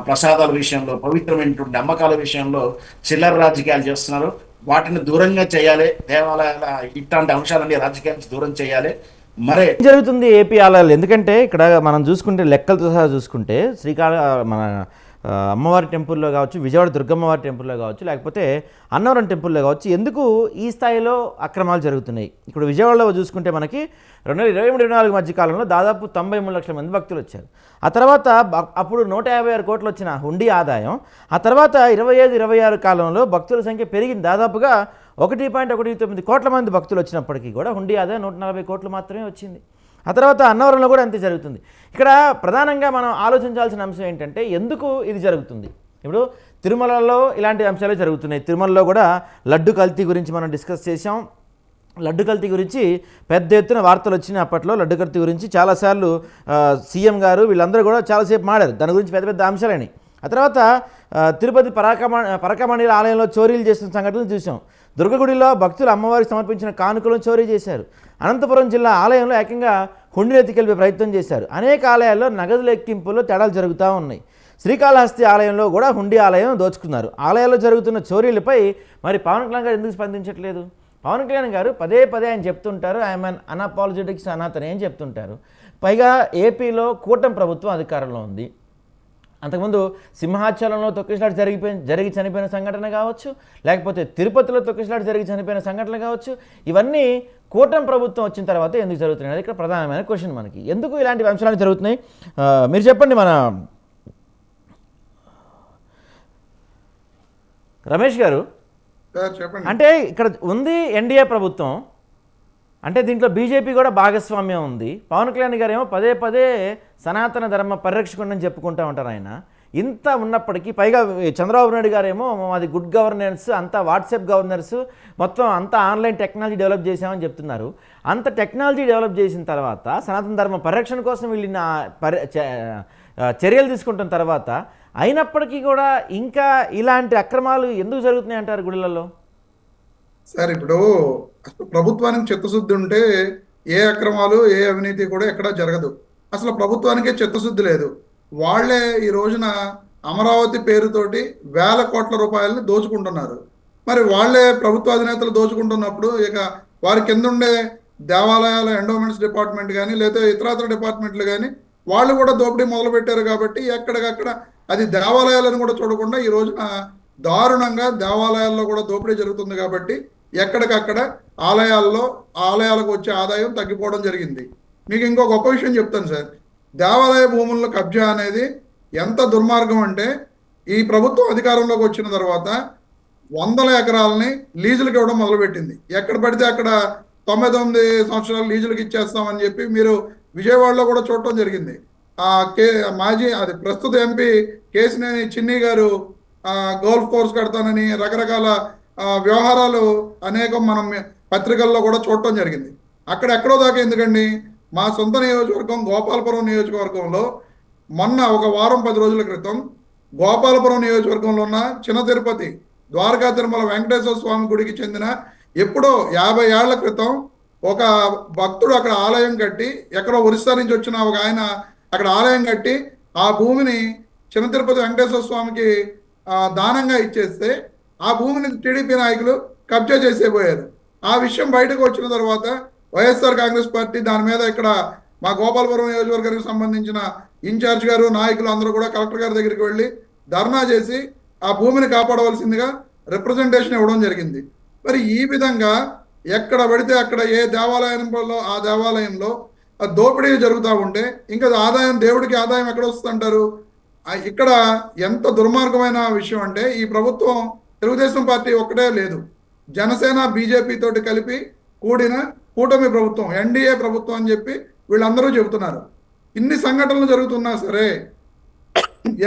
ప్రసాదాల విషయంలో, పవిత్రమైనటువంటి నమ్మకాల విషయంలో చిల్లర రాజకీయాలు చేస్తున్నారు. వాటిని దూరంగా చేయాలి. దేవాలయాల ఇట్లాంటి అంశాలన్నీ రాజకీయాలకు దూరం చేయాలి. మరే జరుగుతుంది ఏపీ ఆలయాలు. ఎందుకంటే ఇక్కడ మనం చూసుకుంటే లెక్కలతో సహా చూసుకుంటే మన అమ్మవారి టెంపుల్లో కావచ్చు, విజయవాడ దుర్గమ్మవారి టెంపుల్లో కావచ్చు, లేకపోతే అన్నవరం టెంపుల్లో కావచ్చు, ఎందుకు ఈ స్థాయిలో అక్రమాలు జరుగుతున్నాయి? ఇప్పుడు విజయవాడలో చూసుకుంటే మనకి 2023-24 మధ్య కాలంలో దాదాపు 93 లక్షల మంది భక్తులు వచ్చారు. ఆ తర్వాత అప్పుడు 156 కోట్లు వచ్చిన హుండీ ఆదాయం, ఆ తర్వాత 25-26 కాలంలో భక్తుల సంఖ్య పెరిగింది. దాదాపుగా 1.19 కోట్ల మంది భక్తులు వచ్చినప్పటికీ కూడా హుండీ ఆదాయం 140 కోట్లు మాత్రమే వచ్చింది. ఆ తర్వాత అన్నవరంలో కూడా అంతే జరుగుతుంది. ఇక్కడ ప్రధానంగా మనం ఆలోచించాల్సిన అంశం ఏంటంటే ఎందుకు ఇది జరుగుతుంది? ఇప్పుడు తిరుమలలో ఇలాంటి అంశాలే జరుగుతున్నాయి. తిరుమలలో కూడా లడ్డు కల్తీ గురించి మనం డిస్కస్ చేసాం. లడ్డు కల్తీ గురించి పెద్ద ఎత్తున వార్తలు వచ్చినాయి. అప్పట్లో లడ్డు కల్తీ గురించి చాలాసార్లు సీఎం గారు వీళ్ళందరూ కూడా చాలాసేపు మాడారు. దాని గురించి పెద్ద పెద్ద అంశాలని. ఆ తర్వాత తిరుపతి పరకామణి ఆలయంలో చోరీలు చేస్తున్న సంఘటనలు చూసాం. దుర్గగుడిలో భక్తులు అమ్మవారికి సమర్పించిన కానుకలను చోరీ చేశారు. అనంతపురం జిల్లా ఆలయంలో ఏకంగా హుండీని ఎత్తుకెళ్ళే ప్రయత్నం చేశారు. అనేక ఆలయాల్లో నగదు లెక్కింపులో తేడాలు జరుగుతూ ఉన్నాయి. శ్రీకాళహస్తి ఆలయంలో కూడా హుండీ ఆలయం దోచుకున్నారు. ఆలయాల్లో జరుగుతున్న చోరీలపై మరి పవన్ కళ్యాణ్ గారు ఎందుకు స్పందించట్లేదు? పవన్ కళ్యాణ్ గారు పదే ఆయన చెప్తుంటారు, ఐఎమ్ అన్ అన్అపాలజెటిక్ సనాతని అని చెప్తుంటారు. పైగా ఏపీలో కూటమి ప్రభుత్వం అధికారంలో ఉంది. అంతకుముందు సింహాచలంలో తొక్కిసలాట జరిగి చనిపోయిన సంఘటన కావచ్చు, లేకపోతే తిరుపతిలో తొక్కిసలాట జరిగి చనిపోయిన సంఘటనలు కావచ్చు, ఇవన్నీ కూటమి ప్రభుత్వం వచ్చిన తర్వాత ఎందుకు జరుగుతున్నాయి అనేది ఇక్కడ ప్రధానమైన క్వశ్చన్. మనకి ఎందుకు ఇలాంటి అంశాలు జరుగుతున్నాయి మీరు చెప్పండి. మన రమేష్ గారు అంటే ఇక్కడ ఉంది ఎన్డీఏ ప్రభుత్వం, అంటే దీంట్లో బీజేపీ కూడా భాగస్వామ్యం ఉంది. పవన్ కళ్యాణ్ గారు ఏమో పదే సనాతన ధర్మ పరిరక్షకుడని చెప్పుకుంటూ ఉంటారు ఆయన. ఇంత ఉన్నప్పటికీ పైగా చంద్రబాబు నాయుడు గారేమో మాది గుడ్ గవర్నెన్స్, అంతా వాట్సాప్ గవర్నెన్స్, మొత్తం అంతా ఆన్లైన్ టెక్నాలజీ డెవలప్ చేసామని చెప్తున్నారు. అంత టెక్నాలజీ డెవలప్ చేసిన తర్వాత సనాతన ధర్మ పరిరక్షణ కోసం వీళ్ళు చర్యలు తీసుకుంటున్న తర్వాత అయినప్పటికీ కూడా ఇంకా ఇలాంటి అక్రమాలు ఎందుకు జరుగుతున్నాయి అంటారు గుడిలలో? సార్ ఇప్పుడు ప్రభుత్వానికి చిత్తశుద్ధి ఉంటే ఏ అక్రమాలు ఏ అవినీతి కూడా ఎక్కడా జరగదు. అసలు ప్రభుత్వానికే చిత్తశుద్ధి లేదు. వాళ్లే ఈ రోజున అమరావతి పేరుతోటి వేల కోట్ల రూపాయలని దోచుకుంటున్నారు. మరి వాళ్లే ప్రభుత్వ అధినేతలు దోచుకుంటున్నప్పుడు ఇక వారి కింద ఉండే దేవాలయాల ఎండోమెంట్స్ డిపార్ట్మెంట్ కానీ లేదా ఇతరత్ర డిపార్ట్మెంట్లు కానీ వాళ్ళు కూడా దోపిడీ మొదలు పెట్టారు. కాబట్టి ఎక్కడికక్కడ అది దేవాలయాలను కూడా చూడకుండా ఈ రోజున దారుణంగా దేవాలయాల్లో కూడా దోపిడీ జరుగుతుంది. కాబట్టి ఎక్కడికక్కడ ఆలయాలకు వచ్చే ఆదాయం తగ్గిపోవడం జరిగింది. మీకు ఇంకో గొప్ప విషయం చెప్తాను సార్. దేవాలయ భూముల్లో కబ్జా అనేది ఎంత దుర్మార్గం అంటే ఈ ప్రభుత్వం అధికారంలోకి వచ్చిన తర్వాత 100 ఎకరాలని లీజులకు ఇవ్వడం మొదలుపెట్టింది. ఎక్కడ పడితే అక్కడ 99 సంవత్సరాలు లీజులకు ఇచ్చేస్తామని చెప్పి మీరు విజయవాడలో కూడా చూడటం జరిగింది. ప్రస్తుత ఎంపీ కేసినేని చిన్ని గారు గోల్ఫ్ కోర్స్ కడతానని రకరకాల వ్యవహారాలు అనేకం మనం పత్రికల్లో కూడా చూడటం జరిగింది. ఎక్కడో దాకా ఎందుకండి, మా సొంత నియోజకవర్గం గోపాలపురం నియోజకవర్గంలో మొన్న ఒక వారం 10 రోజుల క్రితం గోపాలపురం నియోజకవర్గంలో ఉన్న చిన్న తిరుపతి ద్వారకా తిరుమల వెంకటేశ్వర స్వామి గుడికి చెందిన ఎప్పుడో 50 ఏళ్ల క్రితం ఒక భక్తుడు అక్కడ ఆలయం కట్టి, ఎక్కడో ఒరిస్సా నుంచి వచ్చిన ఒక ఆయన అక్కడ ఆలయం కట్టి ఆ భూమిని చిన్న తిరుపతి వెంకటేశ్వర స్వామికి దానంగా ఇచ్చేస్తే ఆ భూమిని టీడీపీ నాయకులు కబ్జా చేసేపోయారు. ఆ విషయం బయటకు వచ్చిన తర్వాత వైఎస్ఆర్ కాంగ్రెస్ పార్టీ దాని మీద ఇక్కడ మా గోపాలపురం నియోజకవర్గానికి సంబంధించిన ఇన్ఛార్జ్ గారు, నాయకులు అందరూ కూడా కలెక్టర్ గారి దగ్గరికి వెళ్ళి ధర్నా చేసి ఆ భూమిని కాపాడవలసిందిగా రిప్రజెంటేషన్ ఇవ్వడం జరిగింది. మరి ఈ విధంగా ఎక్కడ పడితే అక్కడ ఏ దేవాలయంలో ఆ దేవాలయంలో దోపిడీ జరుగుతూ ఉంటే ఇంకా ఆదాయం, దేవుడికి ఆదాయం ఎక్కడ వస్తుందంటారు? ఇక్కడ ఎంత దుర్మార్గమైన విషయం అంటే ఈ ప్రభుత్వం తెలుగుదేశం పార్టీ ఒక్కటే లేదు, జనసేన బీజేపీ తోటి కలిపి కూడిన కూటమి ప్రభుత్వం, ఎన్డీఏ ప్రభుత్వం అని చెప్పి వీళ్ళందరూ చెబుతున్నారు. ఇన్ని సంఘటనలు జరుగుతున్నా సరే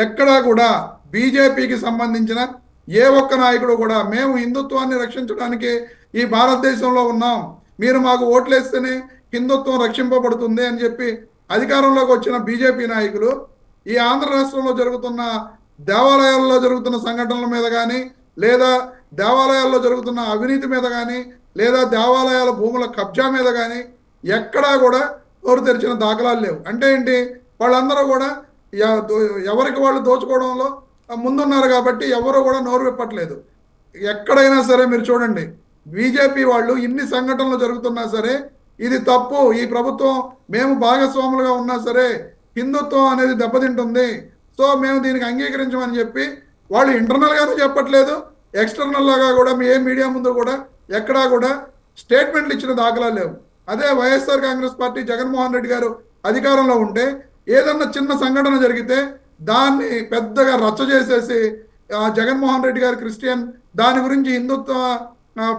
ఎక్కడా కూడా బీజేపీకి సంబంధించిన ఏ ఒక్క నాయకుడు కూడా మేము హిందుత్వాన్ని రక్షించడానికి ఈ భారతదేశంలో ఉన్నాం, మీరు మాకు ఓట్లేస్తేనే హిందుత్వం రక్షింపబడుతుంది అని చెప్పి అధికారంలోకి వచ్చిన బీజేపీ నాయకులు ఈ ఆంధ్ర రాష్ట్రంలో జరుగుతున్న దేవాలయాల్లో జరుగుతున్న సంఘటనల మీద కానీ, లేదా దేవాలయాల్లో జరుగుతున్న అవినీతి మీద కానీ, లేదా దేవాలయాల భూముల కబ్జా మీద కానీ ఎక్కడా కూడా నోరు తెరిచిన దాఖలాలు లేవు. అంటే ఏంటి? వాళ్ళందరూ కూడా ఎవరికి వాళ్ళు దోచుకోవడంలో ముందున్నారు కాబట్టి ఎవరు కూడా నోరు విప్పట్లేదు. ఎక్కడైనా సరే మీరు చూడండి, బీజేపీ వాళ్ళు ఇన్ని సంఘటనలు జరుగుతున్నా సరే ఇది తప్పు, ఈ ప్రభుత్వం మేము భాగస్వాములుగా ఉన్నా సరే హిందుత్వం అనేది దెబ్బతింటుంది, సో మేము దీనికి అంగీకరించమని చెప్పి వాళ్ళు ఇంటర్నల్గానూ చెప్పట్లేదు, ఎక్స్టర్నల్ లాగా కూడా ఏ మీడియా ముందు కూడా ఎక్కడా కూడా స్టేట్మెంట్లు ఇచ్చిన దాఖలాలు లేవు. అదే వైఎస్ఆర్ కాంగ్రెస్ పార్టీ జగన్మోహన్ రెడ్డి గారు అధికారంలో ఉంటే ఏదన్నా చిన్న సంఘటన జరిగితే దాన్ని పెద్దగా రచ్చ చేసేసి జగన్మోహన్ రెడ్డి గారు క్రిస్టియన్, దాని గురించి హిందుత్వ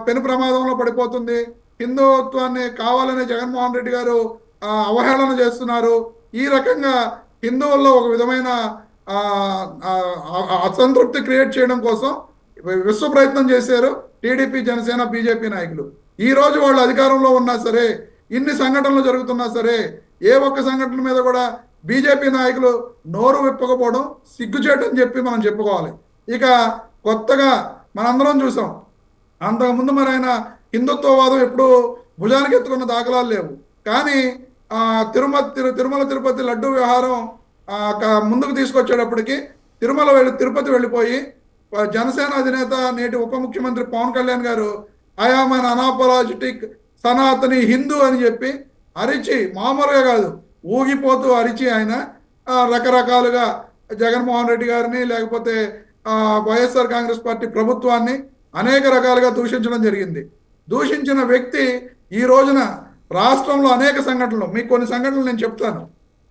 పెను ప్రమాదంలో పడిపోతుంది, హిందుత్వాన్ని కావాలని జగన్మోహన్ రెడ్డి గారు అవహేళన చేస్తున్నారు, ఈ రకంగా హిందువుల్లో ఒక విధమైన అసంతృప్తి క్రియేట్ చేయడం కోసం విశ్వ ప్రయత్నం చేశారు టీడీపీ, జనసేన, బీజేపీ నాయకులు. ఈ రోజు వాళ్ళు అధికారంలో ఉన్నా సరే, ఇన్ని సంఘటనలు జరుగుతున్నా సరే ఏ ఒక్క సంఘటన మీద కూడా బీజేపీ నాయకులు నోరు విప్పకపోవడం సిగ్గుచేటని చెప్పి మనం చెప్పుకోవాలి. ఇక కొత్తగా మనందరం చూసాం, అంతకుముందు మరి ఆయన హిందుత్వవాదం ఎప్పుడు భుజానికి ఎత్తుకున్న దాఖలాలు లేవు. కానీ తిరుమల తిరుపతి లడ్డు వ్యవహారం ముందుకు తీసుకొచ్చేటప్పటికి తిరుపతి వెళ్ళిపోయి జనసేన అధినేత నేటి ఉప ముఖ్యమంత్రి పవన్ కళ్యాణ్ గారు ఐఆమ్ అన్ అనాపలాజిటిక్ సనాతని హిందూ అని చెప్పి అరిచి, మామూలుగా కాదు ఊగిపోతూ అరిచి ఆయన రకరకాలుగా జగన్మోహన్ రెడ్డి గారిని లేకపోతే వైఎస్ఆర్ కాంగ్రెస్ పార్టీ ప్రభుత్వాన్ని అనేక రకాలుగా దూషించడం జరిగింది. దూషించిన వ్యక్తి ఈ రోజున రాష్ట్రంలో అనేక సంఘటనలు, మీకు కొన్ని సంఘటనలు నేను చెప్తాను.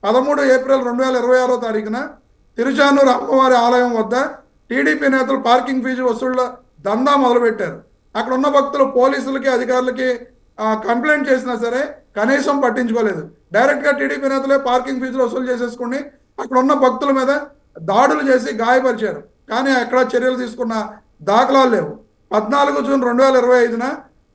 13 ఏప్రిల్ 2026 తిరుచానూరు అమ్మవారి ఆలయం వద్ద టీడీపీ నేతలు పార్కింగ్ ఫీజు వసూళ్ల దందా మొదలుపెట్టారు. అక్కడ ఉన్న భక్తులు పోలీసులకి, అధికారులకి కంప్లైంట్ చేసినా సరే కనీసం పట్టించుకోలేదు. డైరెక్ట్గా టీడీపీ నేతలే పార్కింగ్ ఫీజులు వసూలు చేసేసుకుని అక్కడ ఉన్న భక్తుల మీద దాడులు చేసి గాయపరిచారు. కానీ ఎక్కడ చర్యలు తీసుకున్న దాఖలాలు లేవు. 14 జూన్ 2025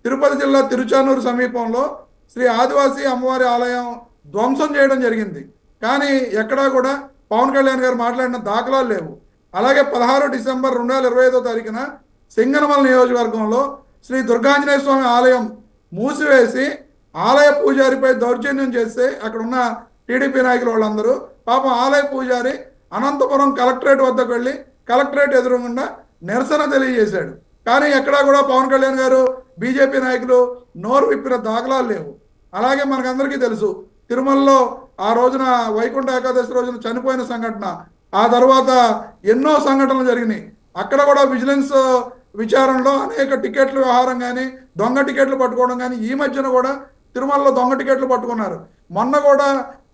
తిరుపతి జిల్లా తిరుచానూరు సమీపంలో శ్రీ ఆదివాసీ అమ్మవారి ఆలయం ధ్వంసం చేయడం జరిగింది. కానీ ఎక్కడా కూడా పవన్ కళ్యాణ్ గారు మాట్లాడిన దాఖలాలు లేవు. అలాగే 16 డిసెంబర్ 2025 సింగనమల నియోజకవర్గంలో శ్రీ దుర్గాంజనేయ స్వామి ఆలయం మూసివేసి ఆలయ పూజారిపై దౌర్జన్యం చేస్తే అక్కడ ఉన్న టీడీపీ నాయకులు వాళ్ళందరూ పాపం ఆలయ పూజారి అనంతపురం కలెక్టరేట్ వద్దకు వెళ్ళి కలెక్టరేట్ ఎదురుగుండా నిరసన తెలియజేశాడు. కానీ ఎక్కడా కూడా పవన్ కళ్యాణ్ గారు, బీజేపీ నాయకులు నోరు విప్పిన దాఖలాలు లేవు. అలాగే మనకందరికీ తెలుసు, తిరుమలలో ఆ రోజున వైకుంఠ ఏకాదశి రోజున చనిపోయిన సంఘటన, ఆ తర్వాత ఎన్నో సంఘటనలు జరిగినాయి. అక్కడ కూడా విజిలెన్స్ విచారణలో అనేక టికెట్ల వ్యవహారం కానీ, దొంగ టికెట్లు పట్టుకోవడం కానీ, ఈ మధ్యన కూడా తిరుమలలో దొంగ టికెట్లు పట్టుకున్నారు. మొన్న కూడా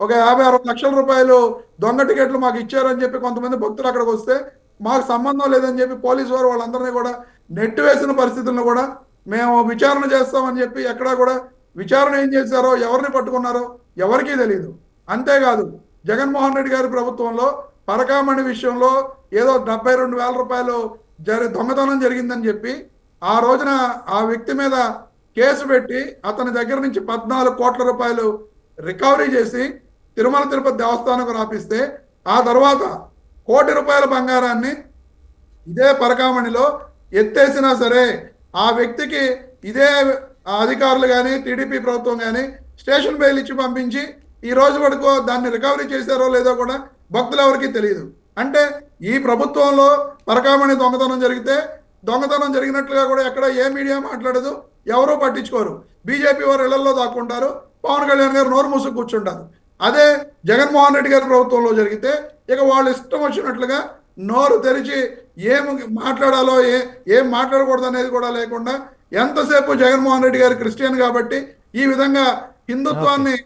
ఒక 50-60 లక్షల రూపాయలు దొంగ టికెట్లు మాకు ఇచ్చారని చెప్పి కొంతమంది భక్తులు అక్కడికి వస్తే మాకు సంబంధం లేదని చెప్పి పోలీసు వారు వాళ్ళందరినీ కూడా నెట్టివేసిన పరిస్థితులను కూడా మేము విచారణ చేస్తామని చెప్పి ఎక్కడా కూడా విచారణ ఏం చేశారో, ఎవరిని పట్టుకున్నారో ఎవరికీ తెలియదు. అంతేకాదు జగన్మోహన్ రెడ్డి గారి ప్రభుత్వంలో పరకామణి విషయంలో ఏదో 72,000 రూపాయలు దొంగతనం జరిగిందని చెప్పి ఆ రోజున ఆ వ్యక్తి మీద కేసు పెట్టి అతని దగ్గర నుంచి 14 కోట్ల రూపాయలు రికవరీ చేసి తిరుమల తిరుపతి దేవస్థానంకు రాపిస్తే ఆ తర్వాత 1 కోటి రూపాయల బంగారాన్ని ఇదే పరకామణిలో ఎత్తేసినా సరే ఆ వ్యక్తికి ఇదే ఆ అధికారులు కానీ టీడీపీ ప్రభుత్వం కానీ స్టేషన్ బెయిల్ ఇచ్చి పంపించి ఈ రోజు వరకు దాన్ని రికవరీ చేశారో లేదో కూడా భక్తులు ఎవరికీ తెలియదు. అంటే ఈ ప్రభుత్వంలో పరకామణి దొంగతనం జరిగితే దొంగతనం జరిగినట్లుగా కూడా ఎక్కడ ఏ మీడియా మాట్లాడదు, ఎవరూ పట్టించుకోరు. బీజేపీ వారు ఇళ్లలో దాక్కుంటారు, పవన్ కళ్యాణ్ గారు నోరు మూసు కూర్చుంటారు. అదే జగన్మోహన్ రెడ్డి గారి ప్రభుత్వంలో జరిగితే ఇక వాళ్ళు ఇష్టం వచ్చినట్లుగా నోరు తెరిచి ఏం మాట్లాడాలో ఏం మాట్లాడకూడదు అనేది కూడా లేకుండా ఎంతసేపు జగన్మోహన్ రెడ్డి గారు క్రిస్టియన్ కాబట్టి ఈ విధంగా హిందుత్వాన్ని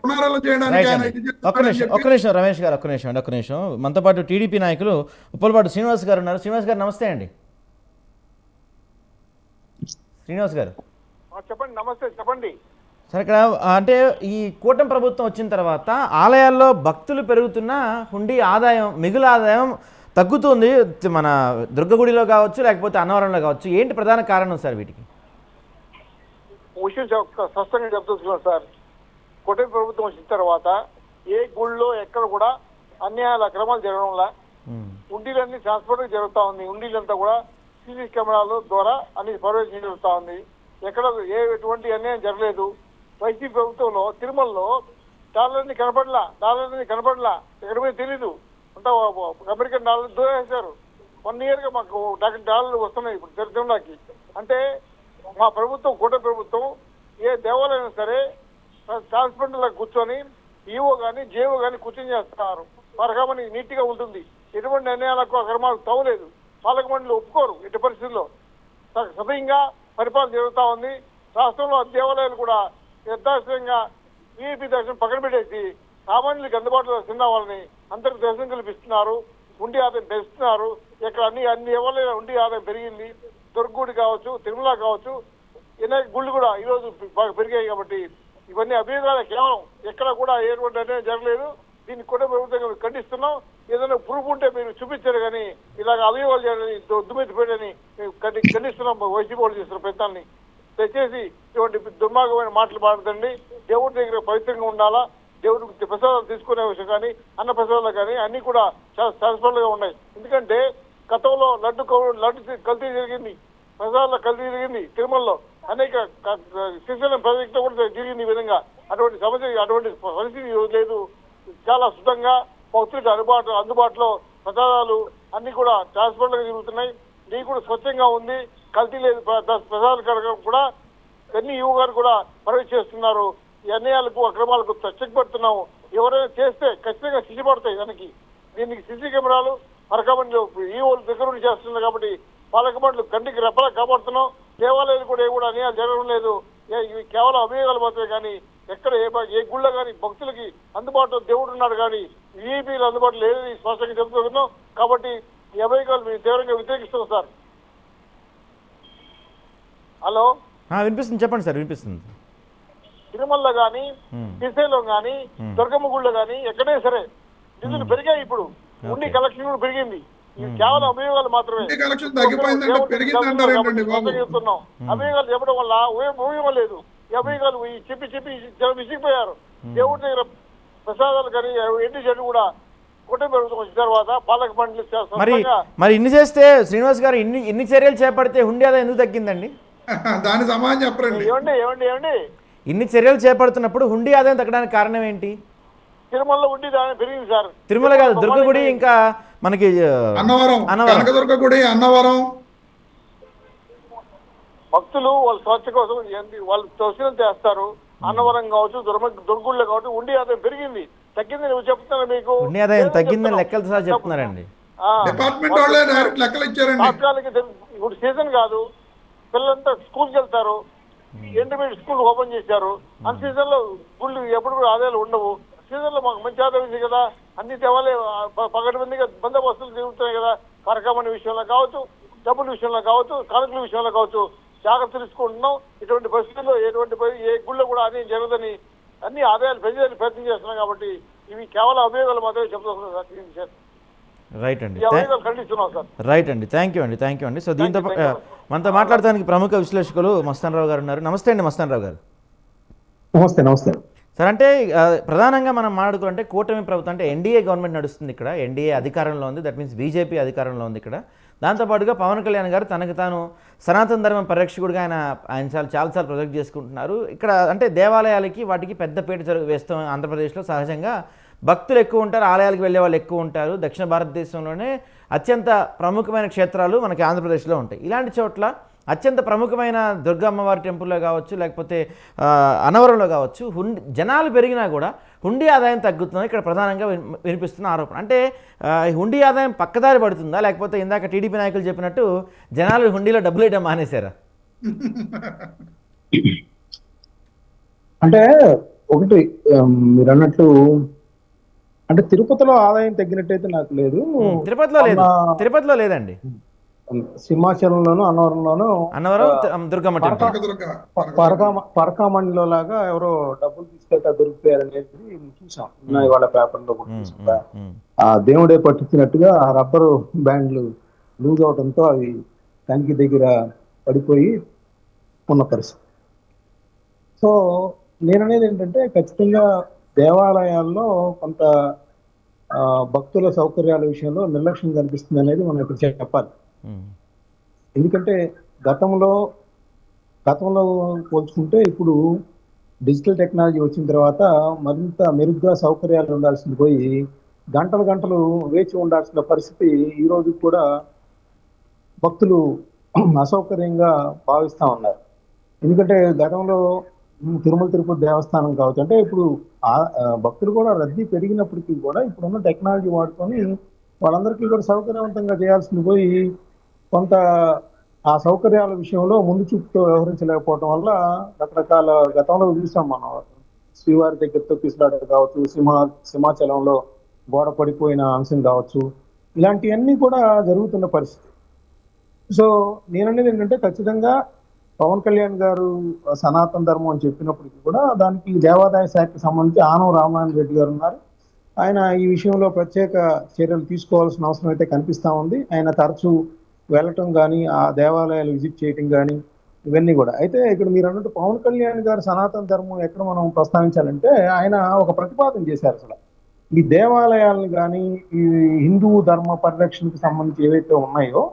పునరాలోచన చేయడానికి ఆయన ఇది చేస్తున్నారని చెప్పి ఒక్క నిమిషం రమేష్ గారు, ఒక్క నిమిషం. మనతో పాటు టీడీపీ నాయకులు ఉప్పలపాటి శ్రీనివాస్ గారు ఉన్నారు. శ్రీనివాస్ గారు నమస్తే అండి. శ్రీనివాస్ గారు చెప్పండి. నమస్తే, చెప్పండి. సరే, ఇక్కడ అంటే ఈ కూటమి ప్రభుత్వం వచ్చిన తర్వాత ఆలయాల్లో భక్తులు పెరుగుతున్న హుండీ ఆదాయం, మిగులు ఆదాయం తగ్గుతుంది. మన దుర్గగుడిలో కావచ్చు, లేకపోతే అన్నవరంలో కావచ్చు. ఏంటి ప్రధాన కారణం సార్ వీటికి? విషయం స్పష్టంగా చెప్తున్నాను సార్. కూటమి ప్రభుత్వం వచ్చిన తర్వాత ఏ గుళ్ళో ఎక్కడ కూడా అన్యాయాల అక్రమాలు జరగడంలా ఉండిలన్నీ ట్రాన్స్పోర్ట్ జరుగుతూ ఉంది. ఉండిలంతా కూడా సీసీ కెమెరాల ద్వారా అన్ని పర్యవేక్షణ జరుగుతూ ఉంది. ఎక్కడ ఎటువంటి అన్యాయం జరగలేదు. వైసీపీ ప్రభుత్వంలో తిరుమలలో డాలర్ని కనపడలా ఎక్కడ పోయి తెలీదు. అంతా అమెరికన్ డాలర్ దూరేశారు. 1 year గా మాకు డాలర్లు వస్తున్నాయి ఇప్పుడు తిరుమలకి. అంటే మా ప్రభుత్వం, కూటమి ప్రభుత్వం ఏ దేవాలయం సరే ట్రాన్స్పోర్ట్లో కూర్చొని ఈఓ కానీ జేఓ కానీ కూర్చొని చేస్తున్నారు. పరకామణి నీట్గా ఉంటుంది. ఎటువంటి అన్యాయాలకు అక్రమాలకు తవ్వలేదు. పాలక మండలి ఒప్పుకోరు. ఎట్టి పరిస్థితుల్లో సభ్యంగా పరిపాలన జరుగుతూ ఉంది. రాష్ట్రంలో దేవాలయాలు కూడా యథాశయంగా వీఐపీ దర్శనం పక్కన పెట్టేసి సామాన్యులకు అందుబాటులో చిన్న వాళ్ళని అందరికి దర్శనం కల్పిస్తున్నారు. ఉండి ఆదాయం పెంచుతున్నారు. ఇక్కడ అన్ని దేవాలయాలు ఉండి ఆదాయం పెరిగింది. దుర్గుడి కావచ్చు, తిరుమల కావచ్చు, అనేక గుళ్ళు కూడా ఈరోజు బాగా పెరిగాయి. కాబట్టి ఇవన్నీ అభియోగాలు కేవలం ఎక్కడ కూడా ఎటువంటి అనేది జరగలేదు. దీన్ని కూడా ప్రభుత్వంగా ఖండిస్తున్నాం. ఏదైనా ప్రూఫ్ ఉంటే మీరు చూపించారు కానీ ఇలాగ అభియోగాలు చేయాలని దుమ్మెత్తి పెట్టని ఖండిస్తున్నాం. వైసీపీ వాళ్ళు చేస్తున్న ప్రయత్నాన్ని దయచేసి ఇటువంటి దుర్మార్గమైన మాటలు మాట్లాడండి. దేవుడి దగ్గర పవిత్రంగా ఉండాలా. దేవుడికి ప్రసాదాలు తీసుకునే విషయం కానీ అన్న ప్రసాదాలు కానీ అన్ని కూడా చాలా సాటిస్ఫైడ్గా ఉన్నాయి. ఎందుకంటే గతంలో లడ్డు కల్తీ జరిగింది, ప్రసాదాల కల్తీ జరిగింది. తిరుమలలో అనేక శ్రీశైలం ప్రాజెక్టులో కూడా జరిగింది. ఈ విధంగా అటువంటి సమస్య, అటువంటి పరిస్థితి లేదు. చాలా శుద్ధంగా భక్తులకు అందుబాటులో ప్రసాదాలు అన్ని కూడా ట్రాన్స్పోర్ట్గా జరుగుతున్నాయి. ఇది కూడా స్వచ్ఛంగా ఉంది. కల్తీ లేదు. ప్రసాదాలు కడగ కూడా అన్ని ఈవో గారు కూడా పర్యవేక్షిస్తున్నారు. ఈ అన్యాయాలకు అక్రమాలకు చెక్ పెడుతున్నాము. ఎవరైనా చేస్తే ఖచ్చితంగా శిక్ష పడతాయి. దీనికి సీసీ కెమెరాలు పరకామణిలో ఈవోలు దగ్గర నుండి చేస్తున్నారు. కాబట్టి పాలక మండలి కంటికి రెప్పలా కాపాడుతున్నాం. దేవాలయాలు కూడా ఏ కూడా అన్యాయాలు జరగడం లేదు. ఇవి కేవలం అభియోగాలు మాత్రమే కానీ ఎక్కడ ఏ గుళ్ళో కానీ భక్తులకి అందుబాటులో దేవుడు ఉన్నాడు కానీ వీఐపీలు అందుబాటులో లేదని స్పష్టంగా చెబుతున్నాం. కాబట్టి ఈ అభియోగాలు మేము తీవ్రంగా వ్యతిరేకిస్తున్నాం సార్. హలో, వినిపిస్తుంది, చెప్పండి సార్. వినిపిస్తుంది. తిరుమలలో కానీ, శ్రీశైలం కానీ, దుర్గమ్మ గుళ్ళో కానీ ఎక్కడైనా సరే నిధులు పెరిగాయి. ఇప్పుడు ఉండి కలెక్షన్ కూడా పెరిగింది. ఇవి కేవలం అభియోగాలు మాత్రమే. చెప్తున్నాం. అభియోగాలు చెప్పడం వల్ల ఉపయోగం లేదు. ఈ అభియోగాలు చెప్పి చాలా విసిగిపోయారు. దేవుడి దగ్గర ప్రసాదాలు కానీ ఎన్ని చెడు కూడా కూటమి ప్రభుత్వం వచ్చిన తర్వాత పాలక మండలి మరి ఇన్ని చేస్తే శ్రీనివాస్ గారు ఇన్ని చర్యలు చేపడితే హుండీ ఆదాయం ఎందుకు తగ్గిందండి? దాని సమాధానం చెప్పండి. ఏమండి ఇన్ని చర్యలు చేపడుతున్నప్పుడు హుండీ ఆదాయం తగ్గడానికి కారణం ఏంటి? తిరుమలలో ఉండి పెరిగింది సార్. తిరుమల కాదు, దుర్గగుడి, ఇంకా మనకి అన్నవరం, కనకదుర్గ గుడి, అన్నవరం. భక్తులు వాళ్ళ స్వచ్ఛ కోసం వాళ్ళు దర్శనం చేస్తారు. అన్నవరం కావచ్చు, దుర్గుళ్ళు కావచ్చు, ఉండి ఆదాయం పెరిగింది. తగ్గింది నువ్వు చెప్తున్నా మీకు. ఉండి ఆదాయం తగ్గిందని లెక్కలు సార్ చెప్తున్నారండి. డిపార్ట్మెంట్ వాళ్ళే డైరెక్ట్ లెక్కలు ఇచ్చారండి. ఇప్పుడు సీజన్ కాదు, పిల్లలంతా స్కూల్కి వెళ్తారు. ఇంటర్మీడియట్ స్కూల్ ఓపెన్ చేశారు. అన్ సీజన్ లో గుళ్ళు ఎప్పుడు కూడా ఆదాయాలు ఉండవు. సీజన్ లో మాకు మంచి ఆదాయం ఉంది కదా. అన్ని దేవాలయం పగటిబందిగా బందోబస్తులు తిరుగుతున్నాయి కదా. పరకామణి విషయంలో కావచ్చు, డబ్బుల విషయంలో కావచ్చు, కానుకల విషయంలో కావచ్చు జాగ్రత్తలు తీసుకుంటున్నాం. ఇటువంటి పరిస్థితుల్లో ఏ గుళ్ళో కూడా అదే జరగదని అన్ని ఆదాయాలు పెంచేదని ప్రయత్నం చేస్తున్నాం. కాబట్టి ఇవి కేవలం అభియోగాలు మాత్రమే చెప్తున్నాం సార్. రైట్ అండి, ఖండిస్తున్నాం సార్. రైట్ అండి, థ్యాంక్ యూ అండి. సో దీంతో మనతో మాట్లాడడానికి ప్రముఖ విశ్లేషకులు మస్తాన్ రావు గారు ఉన్నారు. నమస్తే అండి మస్తాన్ రావు గారు. నమస్తే. సార్ అంటే ప్రధానంగా మనం మాట్లాడుకుంటే కూటమి ప్రభుత్వం అంటే ఎన్డీఏ గవర్నమెంట్ నడుస్తుంది ఇక్కడ, ఎన్డీఏ అధికారంలో ఉంది, దట్ మీన్స్ బీజేపీ అధికారంలో ఉంది ఇక్కడ. దాంతోపాటుగా పవన్ కళ్యాణ్ గారు తనకు తాను సనాతన ధర్మం పరిరక్షకుడిగా ఆయన చాలాసార్లు ప్రొజెక్ట్ చేసుకుంటున్నారు. ఇక్కడ అంటే దేవాలయాలకి వాటికి పెద్ద పీట వేస్తాం. ఆంధ్రప్రదేశ్లో సహజంగా భక్తులు ఎక్కువ ఉంటారు, ఆలయాలకు వెళ్ళే వాళ్ళు ఎక్కువ ఉంటారు. దక్షిణ భారతదేశంలోనే అత్యంత ప్రముఖమైన క్షేత్రాలు మనకి ఆంధ్రప్రదేశ్లో ఉంటాయి. ఇలాంటి చోట్ల అత్యంత ప్రముఖమైన దుర్గా అమ్మవారి టెంపుల్లో కావచ్చు, లేకపోతే అనవరంలో కావచ్చు, జనాలు పెరిగినా కూడా హుండీ ఆదాయం తగ్గుతుందని ఇక్కడ ప్రధానంగా వినిపిస్తున్న ఆరోపణ. అంటే హుండీ ఆదాయం పక్కదారి పడుతుందా, లేకపోతే ఇందాక టీడీపీ నాయకులు చెప్పినట్టు జనాలు హుండీలో డబ్బులు వేయడం మానేశారా? అంటే ఒకటి మీరు అన్నట్లు అంటే తిరుపతిలో ఆదాయం తగ్గినట్టయితే నాకు లేదు. తిరుపతిలో లేదండి. సింహాచలంలోను అన్నవరం దుర్గమ్మ టెంపుల్ పరకామణిలో లాగా ఎవరో డబ్బులు తీసుకెళ్తా దొరికిపోయారు అనేది చూసాం ఇవాళ పేపర్లో కూడా చూసా. ఆ దేవుడే పట్టించినట్టుగా ఆ రబ్బరు బ్యాండ్లు లూజ్ అవడంతో అవి కంకి దగ్గర పడిపోయి ఉన్న పరిస్థితి. సో నేననేది ఏంటంటే ఖచ్చితంగా దేవాలయాల్లో కొంత భక్తుల సౌకర్యాల విషయంలో నిర్లక్ష్యం కనిపిస్తుంది అనేది మనం ఇప్పుడు చెప్పాలి. ఎందుకంటే గతంలో పోల్చుకుంటే ఇప్పుడు డిజిటల్ టెక్నాలజీ వచ్చిన తర్వాత మరింత మెరుగ్గా సౌకర్యాలు ఉండాల్సింది పోయి గంటలు వేచి ఉండాల్సిన పరిస్థితి ఈ రోజు కూడా భక్తులు అసౌకర్యంగా భావిస్తూ ఉన్నారు. ఎందుకంటే గతంలో తిరుపతి దేవస్థానం కావచ్చు, అంటే ఇప్పుడు భక్తులు కూడా రద్దీ పెరిగినప్పటికీ కూడా ఇప్పుడున్న టెక్నాలజీ వాడుకొని వాళ్ళందరికీ కూడా సౌకర్యవంతంగా చేయాల్సింది పోయి కొంత ఆ సౌకర్యాల విషయంలో ముందు చూపుతో వ్యవహరించలేకపోవడం వల్ల రకరకాల గతంలో చూసాం మనం. శ్రీవారి దగ్గర తొక్కిసలాట కావచ్చు, సింహాచలంలో గోడ పడిపోయిన అంశం కావచ్చు, ఇలాంటివన్నీ కూడా జరుగుతున్న పరిస్థితి. సో నేననేది ఏంటంటే ఖచ్చితంగా పవన్ కళ్యాణ్ గారు సనాతన ధర్మం అని చెప్పినప్పటికీ కూడా దానికి దేవాదాయ శాఖకి సంబంధించి ఆనం రామనారాయణ రెడ్డి గారు ఉన్నారు. ఆయన ఈ విషయంలో ప్రత్యేక చర్యలు తీసుకోవాల్సిన అవసరం అయితే కనిపిస్తూ ఉంది. ఆయన తరచూ వెళ్ళటం కానీ, ఆ దేవాలయాలు విజిట్ చేయటం కానీ, ఇవన్నీ కూడా. అయితే ఇక్కడ మీరు అన్నట్టు పవన్ కళ్యాణ్ గారు సనాతన ధర్మం ఎక్కడ మనం ప్రస్తావించాలంటే ఆయన ఒక ప్రతిపాదన చేశారు. అసలు ఈ దేవాలయాలను కానీ ఈ హిందూ ధర్మ పరిరక్షణకు సంబంధించి ఏవైతే ఉన్నాయో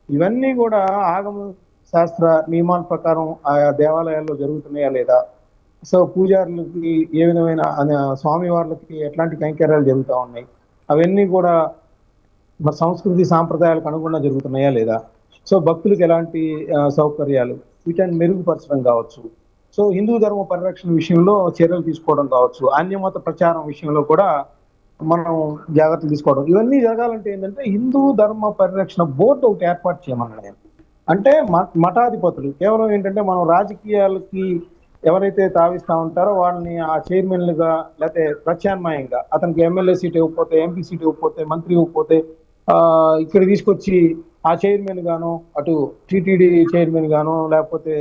ఇవన్నీ కూడా ఆగమ శాస్త్ర నియమాల ప్రకారం ఆయా దేవాలయాల్లో జరుగుతున్నాయా లేదా, సో పూజారులకి ఏ విధమైన స్వామివార్లకి ఎట్లాంటి కైంకర్యాలు జరుగుతూ ఉన్నాయి, అవన్నీ కూడా సంస్కృతి సాంప్రదాయాలకు అనుగుణంగా జరుగుతున్నాయా లేదా, సో భక్తులకు ఎలాంటి సౌకర్యాలు వీటిని మెరుగుపరచడం కావచ్చు, సో హిందూ ధర్మ పరిరక్షణ విషయంలో చర్యలు తీసుకోవడం కావచ్చు, అన్యమత ప్రచారం విషయంలో కూడా మనం జాగ్రత్తలు తీసుకోవడం, ఇవన్నీ జరగాలంటే ఏంటంటే హిందూ ధర్మ పరిరక్షణ బోర్డు ఒకటి ఏర్పాటు చేయమన్నాడు. అంటే మఠాధిపతులు కేవలం ఏంటంటే మనం రాజకీయాలకి ఎవరైతే తావిస్తూ ఉంటారో వాళ్ళని ఆ చైర్మన్లుగా లేకపోతే ప్రత్యామ్నాయంగా అతనికి ఎమ్మెల్యే సీట్ ఇవ్వకపోతే, ఎంపీ సీట్ ఇవ్వకపోతే, మంత్రి ఇవ్వకపోతే ఇక్కడ తీసుకొచ్చి ఆ చైర్మన్ గాను, అటు టిటిడి చైర్మన్ గాను, లేకపోతే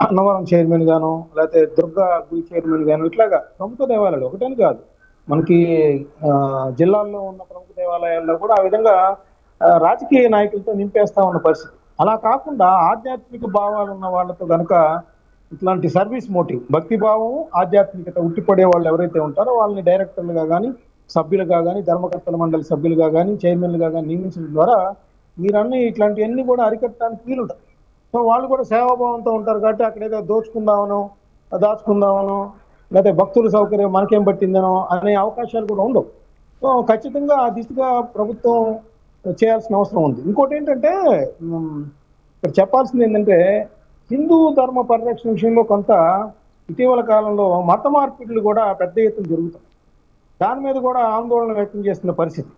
అన్నవరం చైర్మన్ గాను, లేకపోతే దుర్గా గుడి చైర్మన్ గాను, ఇట్లాగా ప్రముఖ దేవాలయాలు ఒకటని కాదు, మనకి జిల్లాల్లో ఉన్న ప్రముఖ దేవాలయాల్లో కూడా ఆ విధంగా రాజకీయ నాయకులతో నింపేస్తా ఉన్న పరిస్థితి. అలా కాకుండా ఆధ్యాత్మిక భావాలు ఉన్న వాళ్ళతో కనుక ఇట్లాంటి సర్వీస్ మోటివ్, భక్తి భావం, ఆధ్యాత్మికత ఉట్టిపడే వాళ్ళు ఎవరైతే ఉంటారో వాళ్ళని డైరెక్టర్లుగా కానీ, సభ్యులుగా కానీ, ధర్మకర్తల మండలి సభ్యులుగా కానీ, చైర్మన్లుగా కానీ నియమించడం ద్వారా మీరన్నీ ఇట్లాంటివన్నీ కూడా అరికట్టడానికి వీలుంటాయి. సో వాళ్ళు కూడా సేవాభావంతో ఉంటారు కాబట్టి అక్కడేదో దోచుకుందామనో, దాచుకుందామనో, లేకపోతే భక్తుల సౌకర్యం మనకేం పట్టిందనో అనే అవకాశాలు కూడా ఉండవు. సో ఖచ్చితంగా ఆ దిశగా ప్రభుత్వం చేయాల్సిన అవసరం ఉంది. ఇంకోటి ఏంటంటే ఇక్కడ చెప్పాల్సింది ఏంటంటే హిందూ ధర్మ పరిరక్షణ విషయంలో కొంత ఇటీవల కాలంలో మత మార్పిడులు కూడా పెద్ద ఎత్తున జరుగుతాయి. దాని మీద కూడా ఆందోళన వ్యక్తం చేస్తున్న పరిస్థితి.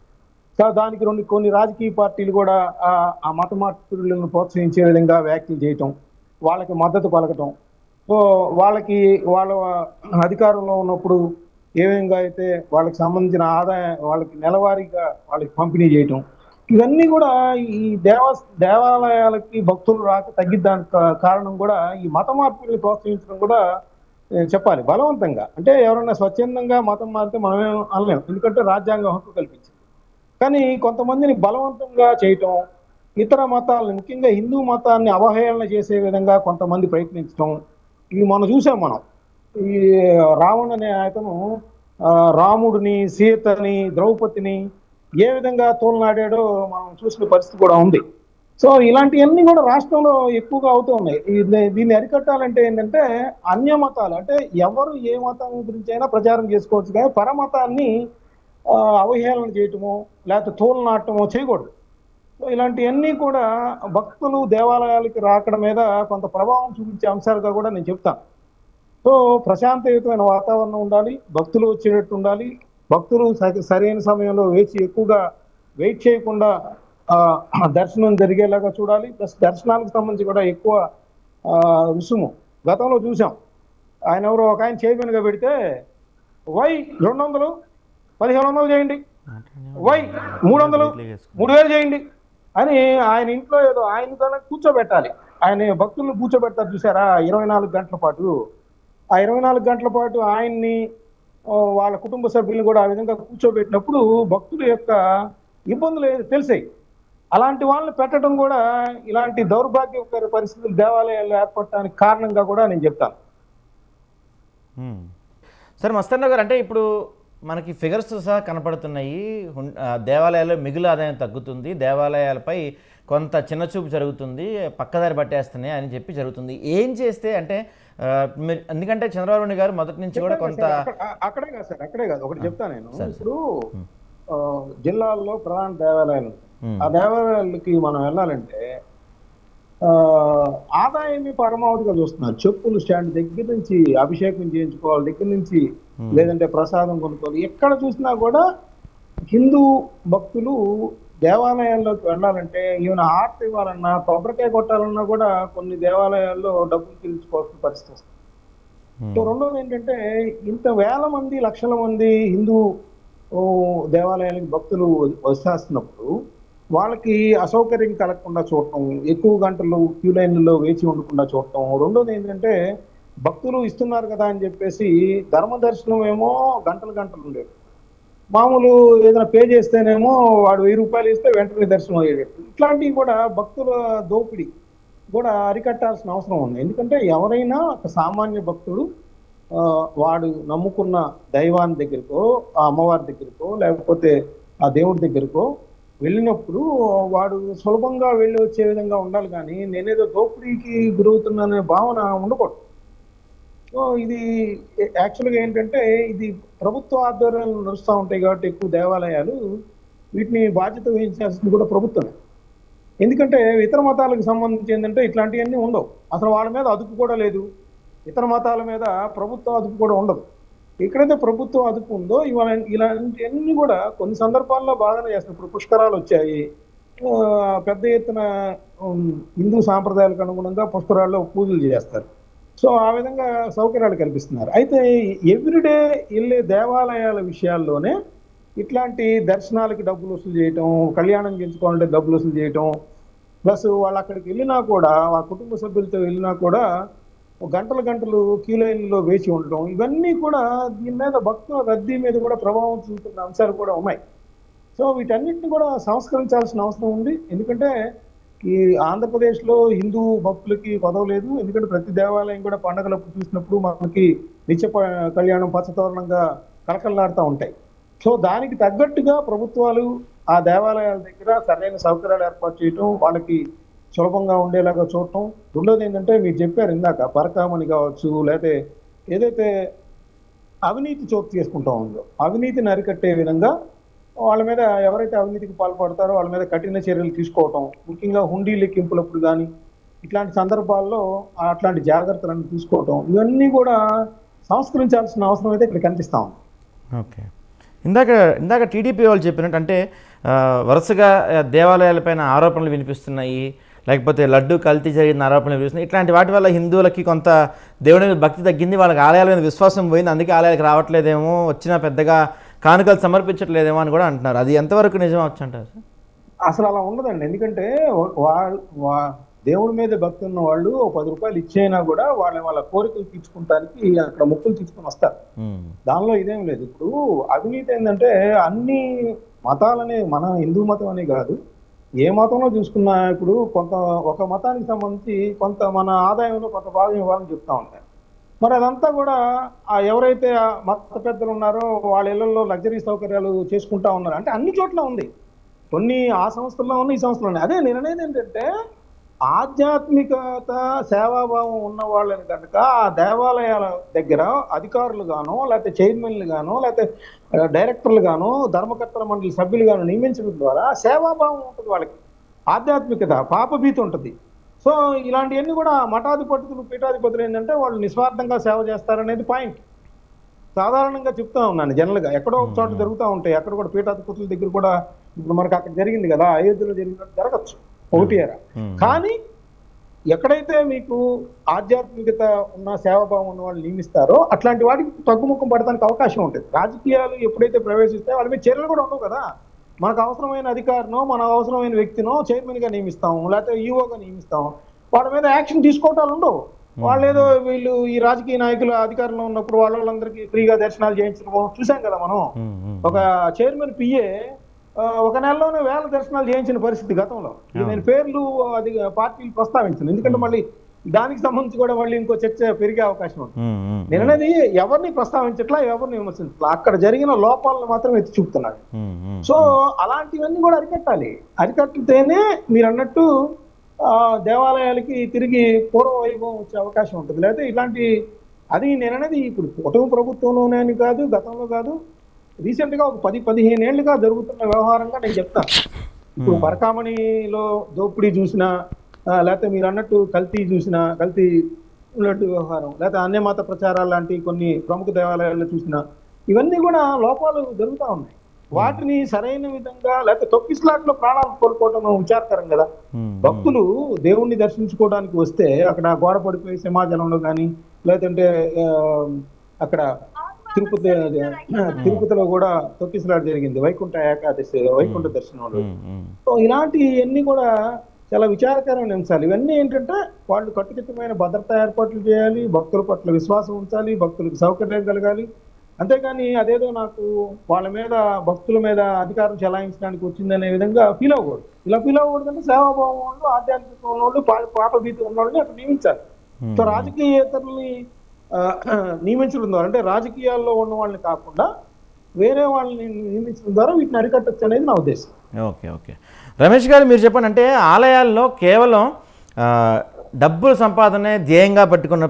దానికి కొన్ని రాజకీయ పార్టీలు కూడా ఆ మత మార్పిడులను ప్రోత్సహించే విధంగా వ్యాఖ్యలు చేయటం, వాళ్ళకి మద్దతు పలకటం, సో వాళ్ళ అధికారంలో ఉన్నప్పుడు ఏ విధంగా అయితే వాళ్ళకి సంబంధించిన ఆదాయం వాళ్ళకి నెలవారీగా వాళ్ళకి పంపిణీ చేయటం, ఇవన్నీ కూడా ఈ దేవాలయాలకి భక్తులు రాక తగ్గిద్దానికి కారణం కూడా ఈ మత మార్పుల్ని ప్రోత్సహించడం కూడా చెప్పాలి బలవంతంగా. అంటే ఎవరైనా స్వచ్ఛందంగా మతం మారితే మనమేం అనలేం, ఎందుకంటే రాజ్యాంగం హక్కు కల్పించింది. కానీ కొంతమందిని బలవంతంగా చేయటం, ఇతర మతాలను ముఖ్యంగా హిందూ మతాన్ని అవహేళన చేసే విధంగా కొంతమంది ప్రయత్నించడం, ఇవి మనం చూసాం. మనం ఈ రావణ్ అనే అతను రాముడిని, సీతని, ద్రౌపదిని ఏ విధంగా తోలనాడాడో మనం చూసిన పరిస్థితి కూడా ఉంది. సో ఇలాంటివన్నీ కూడా రాష్ట్రంలో ఎక్కువగా అవుతూ ఉన్నాయి. దీన్ని అరికట్టాలంటే ఏంటంటే అన్య మతాలు అంటే ఎవరు ఏ మతం గురించి అయినా ప్రచారం చేసుకోవచ్చు, కానీ పరమతాన్ని అవహేళన చేయటమో లేకపోతే తోలనాటమో చేయకూడదు. సో ఇలాంటివన్నీ కూడా భక్తులు దేవాలయాలకి రాకడం మీద కొంత ప్రభావం చూపించే అంశాలుగా కూడా నేను చెప్తాను. సో ప్రశాంతయుతమైన వాతావరణం ఉండాలి, భక్తులు వచ్చేటట్టు ఉండాలి, భక్తులు సరైన సమయంలో ఎక్కువగా వెయిట్ చేయకుండా దర్శనం జరిగేలాగా చూడాలి. ప్లస్ దర్శనాలకు సంబంధించి కూడా ఎక్కువ రుసుము గతంలో చూసాం. ఒక ఆయన చేయమనిగా పెడితే వై 200 1500 చేయండి, వై 300 3000 చేయండి అని ఆయన ఇంట్లో ఏదో ఆయన కన్నా కూర్చోబెట్టాలి. ఆయన భక్తులను కూర్చోబెడతారు చూసారా 24 గంటల పాటు. ఆ 24 గంటల పాటు ఆయన్ని వాళ్ళ కుటుంబ సభ్యులను కూడా ఆ విధంగా కూర్చోబెట్టినప్పుడు భక్తుల యొక్క ఇబ్బందులు తెలిసాయి. అలాంటి వాళ్ళని పెట్టడం కూడా ఇలాంటి దౌర్భాగ్యకర పరిస్థితులు దేవాలయాల్లో ఏర్పడటానికి కారణంగా కూడా నేను చెప్తాను. సరే మస్తాన్ గారు, అంటే ఇప్పుడు మనకి ఫిగర్స్ సహా కనపడుతున్నాయి. దేవాలయాల్లో మిగులు ఆదాయం తగ్గుతుంది, దేవాలయాలపై కొంత చిన్నచూపు జరుగుతుంది, పక్కదారి పట్టేస్తున్నాయి అని చెప్పి జరుగుతుంది. ఏం చేస్తే అంటే ఎందుకంటే చంద్రబాబు నాయుడు గారు మొదటి నుంచి కూడా కొంత అక్కడే కాదు సార్, అక్కడే కాదు, ఒకటి చెప్తాను నేను. ఇప్పుడు జిల్లాల్లో ప్రధాన దేవాలయాలు, ఆ దేవాలయాలకి మనం వెళ్ళాలంటే ఆదాయమే పరమావధిగా చూస్తున్నారు. చెప్పులు స్టాండ్ దగ్గర నుంచి అభిషేకం చేయించుకోవాలి దగ్గర నుంచి, లేదంటే ప్రసాదం కొనుక్కోవాలి. ఎక్కడ చూసినా కూడా హిందూ భక్తులు దేవాలయాల్లోకి వెళ్ళాలంటే ఈవెన్ హారతి ఇవ్వాలన్నా, కొబ్బరికాయ కొట్టాలన్నా కూడా కొన్ని దేవాలయాల్లో డబ్బులు చెల్లించుకోవాల్సిన పరిస్థితి వస్తుంది. సో రెండోది ఏంటంటే ఇంత వేల మంది లక్షల మంది హిందూ దేవాలయానికి భక్తులు వస్తున్నప్పుడు వాళ్ళకి అసౌకర్యం కలగకుండా చూడటం, ఎక్కువ గంటలు క్యూ లైన్లలో వేచి ఉండకుండా చూడటం. రెండోది ఏంటంటే భక్తులు ఇస్తున్నారు కదా అని చెప్పేసి ధర్మ దర్శనం ఏమో గంటలు గంటలు ఉండేది, మామూలు ఏదైనా పే చేస్తేనేమో వాడు 1000 రూపాయలు ఇస్తే వెంటనే దర్శనం అయ్యేటట్టు. ఇట్లాంటివి కూడా భక్తుల దోపిడీ కూడా అరికట్టాల్సిన అవసరం ఉంది. ఎందుకంటే ఎవరైనా ఒక సామాన్య భక్తుడు వాడు నమ్ముకున్న దైవాన్ని దగ్గరకో, ఆ అమ్మవారి దగ్గరకో, లేకపోతే ఆ దేవుడి దగ్గరకో వెళ్ళినప్పుడు వాడు సులభంగా వెళ్ళి వచ్చే విధంగా ఉండాలి, కానీ నేనేదో దోపిడీకి గురవుతున్నానే భావన ఉండకూడదు. సో ఇది యాక్చువల్గా ఏంటంటే ఇది ప్రభుత్వ ఆధ్వర్యంలో నడుస్తూ ఉంటాయి కాబట్టి ఎక్కువ దేవాలయాలు వీటిని బాధ్యత వహించాల్సింది కూడా ప్రభుత్వమే. ఎందుకంటే ఇతర మతాలకు సంబంధించి ఏంటంటే ఇట్లాంటివన్నీ ఉండవు, అసలు వాళ్ళ మీద అదుపు కూడా లేదు. ఇతర మతాల మీద ప్రభుత్వ అదుపు కూడా ఉండదు. ఎక్కడైతే ప్రభుత్వం అదుపు ఉందో ఇలాంటివన్నీ కూడా కొన్ని సందర్భాల్లో బాగానే చేస్తారు. ఇప్పుడు పుష్కరాలు వచ్చాయి, పెద్ద ఎత్తున హిందూ సాంప్రదాయాలకు అనుగుణంగా పుష్కరాల్లో పూజలు చేస్తారు. సో ఆ విధంగా సౌకర్యాలు కల్పిస్తున్నారు. అయితే ఎవ్రీడే వెళ్ళే దేవాలయాల విషయాల్లోనే ఇట్లాంటి దర్శనాలకి డబ్బులు వసూలు చేయటం, కళ్యాణం చేయించుకోవాలంటే డబ్బులు వసూలు చేయటం, ప్లస్ వాళ్ళు అక్కడికి వెళ్ళినా కూడా వాళ్ళ కుటుంబ సభ్యులతో వెళ్ళినా కూడా గంటలు గంటలు క్యూ లైన్లో వేచి ఉండటం, ఇవన్నీ కూడా దీని మీద భక్తుల రద్దీ మీద కూడా ప్రభావం చూపుతున్న అంశాలు కూడా ఉన్నాయి. సో వీటన్నిటిని కూడా సంస్కరించాల్సిన అవసరం ఉంది. ఎందుకంటే ఈ ఆంధ్రప్రదేశ్లో హిందూ భక్తులకి పదవలేదు. ఎందుకంటే ప్రతి దేవాలయం కూడా పండగలప్పుడు చూసినప్పుడు మనకి నిత్య కళ్యాణం పచ్చతోరణంగా కలకల్లాడుతూ ఉంటాయి. సో దానికి తగ్గట్టుగా ప్రభుత్వాలు ఆ దేవాలయాల దగ్గర సరైన సౌకర్యాలు ఏర్పాటు చేయటం, వాళ్ళకి సులభంగా ఉండేలాగా చూడటం. రెండోది ఏంటంటే మీరు చెప్పారు ఇందాక పరకామణి కావచ్చు, లేకపోతే ఏదైతే అవినీతి చోటు చేసుకుంటా ఉందో అవినీతిని అరికట్టే విధంగా వాళ్ళ మీద ఎవరైతే అవినీతికి పాల్పడతారో వాళ్ళ మీద కఠిన చర్యలు తీసుకోవటం, ముఖ్యంగా హుండీ లెక్కింపులప్పుడు కానీ ఇట్లాంటి సందర్భాల్లో అట్లాంటి జాగ్రత్తలను తీసుకోవటం, ఇవన్నీ కూడా సంస్కరించాల్సిన అవసరం అయితే ఇక్కడ కనిపిస్తా ఉంది. ఓకే, ఇందాక టీడీపీ వాళ్ళు చెప్పినట్టు అంటే వరుసగా దేవాలయాలపైన ఆరోపణలు వినిపిస్తున్నాయి, లేకపోతే లడ్డు కల్తీ జరిగిన ఆరోపణలు వినిపిస్తున్నాయి. ఇట్లాంటి వాటి వల్ల హిందువులకి కొంత దేవుడి మీద భక్తి తగ్గింది, వాళ్ళకి ఆలయాల మీద విశ్వాసం పోయింది, అందుకే ఆలయాలకు రావట్లేదేమో, వచ్చినా పెద్దగా కానుకలు సమర్పించట్లేదేమో అని కూడా అంటున్నారు. అది ఎంతవరకు నిజం అవచ్చు అంటారు సార్? అసలు అలా ఉండదండి. ఎందుకంటే దేవుడి మీద భక్తి ఉన్న వాళ్ళు 10 రూపాయలు ఇచ్చైనా కూడా వాళ్ళ కోరికలు తీర్చుకుంటానికి అక్కడ మొక్కులు తీసుకుని వస్తారు. దానిలో ఇదేం లేదు. ఇప్పుడు అవినీతి ఏంటంటే అన్ని మతాలనే, మన హిందూ మతం అనే కాదు, ఏ మతంలో చూసుకున్నా ఇప్పుడు ఒక మతానికి సంబంధించి కొంత మన ఆదాయంలో కొంత భాగం ఇవ్వాలని చెప్తా ఉంటారు. మరి అదంతా కూడా ఎవరైతే ఆ మత పెద్దలు ఉన్నారో వాళ్ళ ఇళ్లలో లగ్జరీ సౌకర్యాలు చేసుకుంటా ఉన్నారు. అంటే అన్ని చోట్ల ఉంది, కొన్ని ఆ సంస్థల్లో ఉన్నాయి, ఈ సంస్థలో ఉన్నాయి. అదే నేను అనేది ఏంటంటే ఆధ్యాత్మికత సేవాభావం ఉన్న వాళ్ళని కనుక ఆ దేవాలయాల దగ్గర అధికారులు గానో లేకపోతే చైర్మన్లు గానో లేకపోతే డైరెక్టర్లు గానో ధర్మకర్తల మండలి సభ్యులు గానో నియమించడం ద్వారా సేవాభావం ఉంటుంది వాళ్ళకి, ఆధ్యాత్మికత పాపభీతి ఉంటుంది. సో ఇలాంటివన్నీ కూడా మఠాధిపతులు పీఠాధిపతులు ఏంటంటే వాళ్ళు నిస్వార్థంగా సేవ చేస్తారనేది పాయింట్. సాధారణంగా చెప్తా ఉన్నాను, జనరల్గా ఎక్కడో ఒక చోట జరుగుతూ ఉంటాయి, అక్కడ కూడా పీఠాధిపతుల దగ్గర కూడా ఇప్పుడు మనకు అక్కడ జరిగింది కదా, అయోధ్యలో జరిగినట్టు జరగచ్చు ఒకటి ఎరా. కానీ ఎక్కడైతే మీకు ఆధ్యాత్మికత ఉన్న సేవాభావం ఉన్న వాళ్ళు నియమిస్తారో అట్లాంటి వాటికి తగ్గుముఖం పడటానికి అవకాశం ఉంటుంది. రాజకీయాలు ఎప్పుడైతే ప్రవేశిస్తే వాళ్ళ మీద చర్యలు కూడా ఉండవు కదా. మనకు అవసరమైన అధికారినో మనకు అవసరమైన వ్యక్తినో చైర్మన్ గా నియమిస్తాం, లేకపోతే ఈఓగా నియమిస్తాం, వాళ్ళ మీద యాక్షన్ తీసుకోవటాలు ఉండవు. వాళ్ళు ఏదో వీళ్ళు ఈ రాజకీయ నాయకులు అధికారంలో ఉన్నప్పుడు వాళ్ళందరికీ ఫ్రీగా దర్శనాలు చేయించడం చూసాం కదా మనం. ఒక చైర్మన్ పిఏ ఒక నెలలోనే వేల దర్శనాలు చేయించిన పరిస్థితి గతంలో. నేను పేర్లు అది పార్టీలు ప్రస్తావించాను, ఎందుకంటే మళ్ళీ దానికి సంబంధించి కూడా మళ్ళీ ఇంకో చర్చ పెరిగే అవకాశం ఉంది. నేను అనేది ఎవరిని ప్రస్తావించట్లా, ఎవరిని విమర్శించట్లా, అక్కడ జరిగిన లోపాలను మాత్రం ఎత్తి చూపుతున్నాడు. సో అలాంటివన్నీ కూడా అరికట్టాలి. అరికట్టితేనే మీరు అన్నట్టు దేవాలయాలకి తిరిగి పూర్వ వైభవం వచ్చే అవకాశం ఉంటుంది. లేకపోతే ఇలాంటి అది నేను అనేది ఇప్పుడు కుటుంబ ప్రభుత్వంలోనే అని కాదు, గతంలో కాదు, రీసెంట్ గా ఒక 10-15 ఏళ్లుగా జరుగుతున్న వ్యవహారంగా నేను చెప్తాను. ఇప్పుడు పరకామణిలో దోపిడీ చూసినా, లేకపోతే మీరు అన్నట్టు కల్తీ చూసినా, కల్తీ ఉన్నట్టు వ్యవహారం, లేకపోతే అన్యమత ప్రచారాలు లాంటి కొన్ని ప్రముఖ దేవాలయాల్లో చూసినా, ఇవన్నీ కూడా లోపాలు జరుగుతూ ఉన్నాయి. వాటిని సరైన విధంగా లేకపోతే తొక్కిస్లాట్లో ప్రాణాలు కోల్పోవటం విచారకరం కదా. భక్తులు దేవుణ్ణి దర్శించుకోవడానికి వస్తే అక్కడ గోడ పడిపోయి సమాజంలో కానీ, లేదంటే అక్కడ తిరుపతిలో కూడా తొక్కిసలాట జరిగింది, వైకుంఠ ఏకాదశి, వైకుంఠ దర్శనంలో. సో ఇలాంటివన్నీ కూడా చాలా విచారకరమైన అంశాలు. ఇవన్నీ ఏంటంటే వాళ్ళు కట్టుదిట్టమైన భద్రతా ఏర్పాట్లు చేయాలి, భక్తుల పట్ల విశ్వాసం ఉంచాలి, భక్తులకు సౌకర్యం కలగాలి. అంతేగాని అదేదో నాకు వాళ్ళ మీద భక్తుల మీద అధికారం చెలాయించడానికి వచ్చిందనే విధంగా ఫీల్ అవ్వకూడదు. ఇలా ఫీల్ అవ్వకూడదంటే సేవాభావం వాళ్ళు, ఆధ్యాత్మిక వాళ్ళు, పాపభీతి ఉన్న వాళ్ళని అక్కడ నియమించాలి. సో రాజకీయేతరుల్ని నియమించడం ద్వారా, అంటే రాజకీయాల్లో ఉన్న వాళ్ళని కాకుండా వేరే వాళ్ళని నియమించడం ద్వారా వీటిని అరికట్టచ్చు అనేది నా ఉద్దేశం. ఓకే ఓకే రమేష్ గారు, మీరు చెప్పండి. అంటే ఆలయాల్లో కేవలం డబ్బుల సంపాదనే ధ్యేయంగా పెట్టుకున్న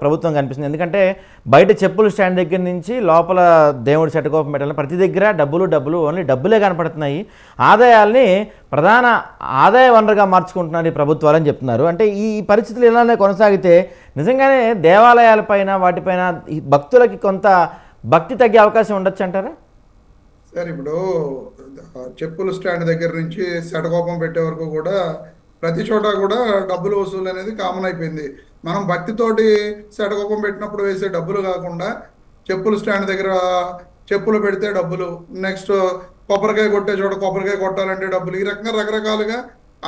ప్రభుత్వం కనిపిస్తుంది. ఎందుకంటే బయట చెప్పుల స్టాండ్ దగ్గర నుంచి లోపల దేవుడి శటకోపం పెట్టాలని ప్రతి దగ్గర డబ్బులు ఓన్లీ డబ్బులే కనపడుతున్నాయి. ఆదాయాల్ని ప్రధాన ఆదాయ వనరుగా మార్చుకుంటున్నారు ఈ ప్రభుత్వాలని చెప్తున్నారు. అంటే ఈ పరిస్థితులు ఇలానే కొనసాగితే నిజంగానే దేవాలయాలపైన వాటిపైన భక్తులకి కొంత భక్తి తగ్గే అవకాశం ఉండొచ్చు అంటారా? సార్ ఇప్పుడు చెప్పుల స్టాండ్ దగ్గర నుంచి శటకోపం పెట్టే వరకు కూడా ప్రతి చోట కూడా డబ్బులు వసూలు అనేది కామన్ అయిపోయింది. మనం భక్తితోటి శటకోపం పెట్టినప్పుడు వేసే డబ్బులు కాకుండా చెప్పుల స్టాండ్ దగ్గర చెప్పులు పెడితే డబ్బులు, నెక్స్ట్ కొబ్బరికాయ కొట్టే చోట కొబ్బరికాయ కొట్టాలంటే డబ్బులు, ఈ రకంగా రకరకాలుగా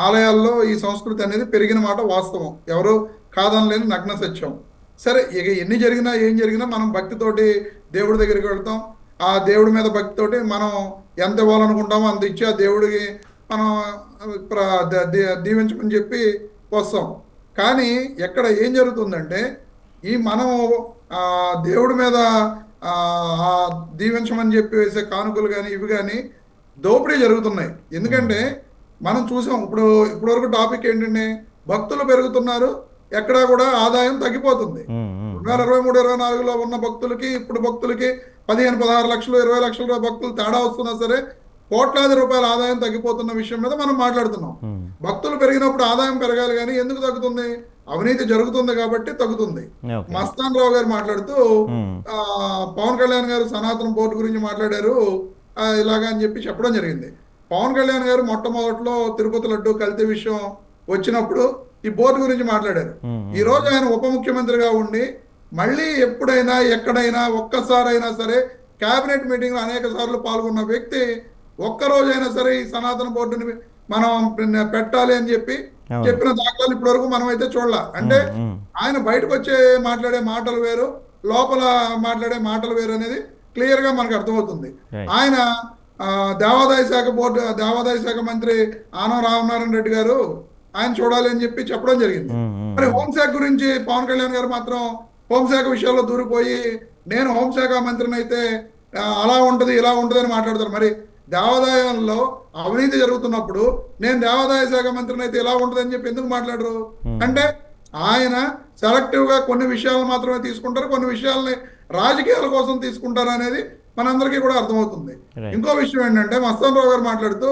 ఆలయాల్లో ఈ సంస్కృతి అనేది పెరిగిన మాట వాస్తవం, ఎవరు కాదనలేని నగ్న సత్యం. సరే, ఇక ఎన్ని జరిగినా ఏం జరిగినా మనం భక్తితోటి దేవుడి దగ్గరికి వెళ్తాం. ఆ దేవుడి మీద భక్తితోటి మనం ఎంత ఇవ్వాలనుకుంటామో అంత ఇచ్చి ఆ దేవుడికి మనం దీవించమని చెప్పి వస్తాం. కానీ ఎక్కడ ఏం జరుగుతుందంటే ఈ మనం దేవుడి మీద దీవించమని చెప్పి వేసే కానుకలు కానీ ఇవి కానీ దోపిడీ జరుగుతున్నాయి. ఎందుకంటే మనం చూసాం, ఇప్పటివరకు టాపిక్ ఏంటంటే భక్తులు పెరుగుతున్నారు, ఎక్కడా కూడా ఆదాయం తగ్గిపోతుంది. 2023-24లో ఉన్న భక్తులకి ఇప్పుడు భక్తులకి 15-16 లక్షలు 20 లక్షల భక్తులు తేడా వస్తున్నా సరే కోట్లాది రూపాయల ఆదాయం తగ్గిపోతున్న విషయం మీద మనం మాట్లాడుతున్నాం. భక్తులు పెరిగినప్పుడు ఆదాయం పెరగాలి, కానీ ఎందుకు తగ్గుతుంది? అవినీతి జరుగుతుంది కాబట్టి తగ్గుతుంది. మస్తాన్ రావు గారు మాట్లాడుతూ పవన్ కళ్యాణ్ గారు సనాతన బోర్డు గురించి మాట్లాడారు ఇలాగా అని చెప్పి చెప్పడం జరిగింది. పవన్ కళ్యాణ్ గారు మొట్టమొదట్లో తిరుపతి లడ్డు కల్తీ విషయం వచ్చినప్పుడు ఈ బోర్డు గురించి మాట్లాడారు. ఈ రోజు ఆయన ఉప ముఖ్యమంత్రిగా ఉండి మళ్ళీ ఎప్పుడైనా ఎక్కడైనా ఒక్కసారైనా సరే కేబినెట్ మీటింగ్ లో అనేక సార్లు పాల్గొన్న వ్యక్తి ఒక్కరోజైనా సరే ఈ సనాతన బోర్డుని మనం పెట్టాలి అని చెప్పిన దాఖలాలు ఇప్పటి వరకు మనం అయితే చూడాల. అంటే ఆయన బయటకు వచ్చే మాట్లాడే మాటలు వేరు, లోపల మాట్లాడే మాటలు వేరు అనేది క్లియర్ గా మనకు అర్థమవుతుంది. ఆయన దేవాదాయ శాఖ మంత్రి ఆనం రామనారాయణ రెడ్డి గారు ఆయన చూడాలి అని చెప్పి చెప్పడం జరిగింది. మరి హోంశాఖ గురించి పవన్ కళ్యాణ్ గారు మాత్రం హోంశాఖ విషయాల్లో దూరిపోయి నేను హోంశాఖ మంత్రిని అయితే అలా ఉంటుంది ఇలా ఉంటుంది అని మాట్లాడతారు. మరి దేవాదాయంలో అవినీతి జరుగుతున్నప్పుడు నేను దేవాదాయ శాఖ మంత్రిని అయితే ఇలా ఉంటుంది అని చెప్పి ఎందుకు మాట్లాడరు? అంటే ఆయన సెలెక్టివ్ గా కొన్ని విషయాలు మాత్రమే తీసుకుంటారు, కొన్ని విషయాల్ని రాజకీయాల కోసం తీసుకుంటారు అనేది మనందరికీ కూడా అర్థమవుతుంది. ఇంకో విషయం ఏంటంటే మస్తాన్ రావు గారు మాట్లాడుతూ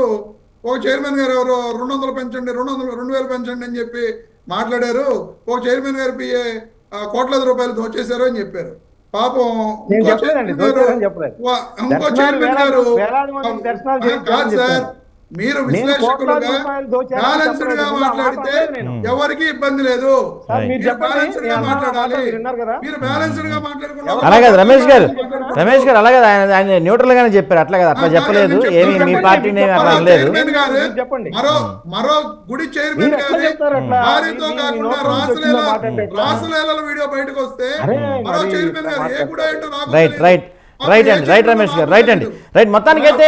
ఒక చైర్మన్ గారు ఎవరు 200 పెంచండి 2000 పెంచండి అని చెప్పి మాట్లాడారు. ఒక చైర్మన్ గారు పిఏ కోట్లాది రూపాయలు దోచేశారు అని చెప్పారు. పాపం నేను ఇంకో చెప్పలేదండి, చైర్మన్ గారు దోచేశారని చెప్పలేదు. ఇంకో చైర్మన్ గారు వేలాది మంది దర్శనాలు చేయించారని కాదు సార్, చెప్పారు. మీరు నేను కోట్లాది విశ్లేషకులుగా రూపాయలు దోచానని బ్యాలెన్స్డ్ గా చెప్పలేదు. మాట్లాడితే నేను. ఎవరికి ఇబ్బంది లేదు. సార్, మీరు మీరు చెప్పండి, బ్యాలెన్స్డ్ గా నేను అన్న మాట్లాడాలి. మాటలు విన్నారు కదా? మీరు బ్యాలెన్స్డ్ గా మాట్లాడకుండా అలాగే రమేష్ గారు అలాగే ఆయన న్యూట్రల్ గానే చెప్పారు. అట్లా కదా, అట్లా చెప్పలేదు. ఏమి మీ పార్టీని అట్లా అనలేదు. చైర్మన్ గారు చెప్పండి. మరో గుడి చైర్మన్ మీరు ఎట్లా గారి చెప్తారు అట్లా? భార్యతో మీ కాకుండా నోట్లో నుంచి వచ్చిన మాట అంటే ఎట్లా? రాసులేల వీడియో బయటకు వస్తే అరే, మరో మరి చైర్మన్ గారు ఏ గుడి ఏంటో నాకు రైట్ తెలియదు. రైట్ రైట్ అండి, రైట్ రమేష్ గారు, రైట్ అండి, రైట్. మొత్తానికైతే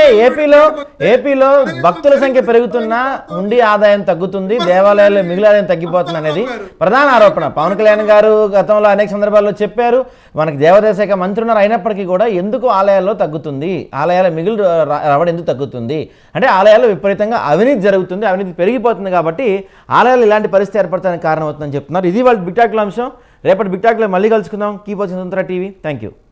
ఏపీలో భక్తుల సంఖ్య పెరుగుతున్నా ఉండి ఆదాయం తగ్గుతుంది, దేవాలయాల్లో మిగిలిన ఆదాయం తగ్గిపోతుంది అనేది ప్రధాన ఆరోపణ. పవన్ కళ్యాణ్ గారు గతంలో అనేక సందర్భాల్లో చెప్పారు, మనకి దేవాదాయ శాఖ మంత్రి ఉన్నారు, అయినప్పటికీ కూడా ఎందుకు ఆలయాల్లో తగ్గుతుంది, ఆలయాల మిగులు రావడం ఎందుకు తగ్గుతుంది అంటే ఆలయాల్లో విపరీతంగా అవినీతి జరుగుతుంది, అవినీతి పెరిగిపోతుంది కాబట్టి ఆలయాలు ఇలాంటి పరిస్థితి ఏర్పడటానికి కారణం అవుతుందని చెప్తున్నారు. ఇది వాళ్ళ బిగ్ టాక్లో అంశం. రేపటి బిగ్ టాక్లో మళ్ళీ కలుసుకుందాం. కీప్ వాచింగ్ స్వతంత్ర టీవీ. Thank you.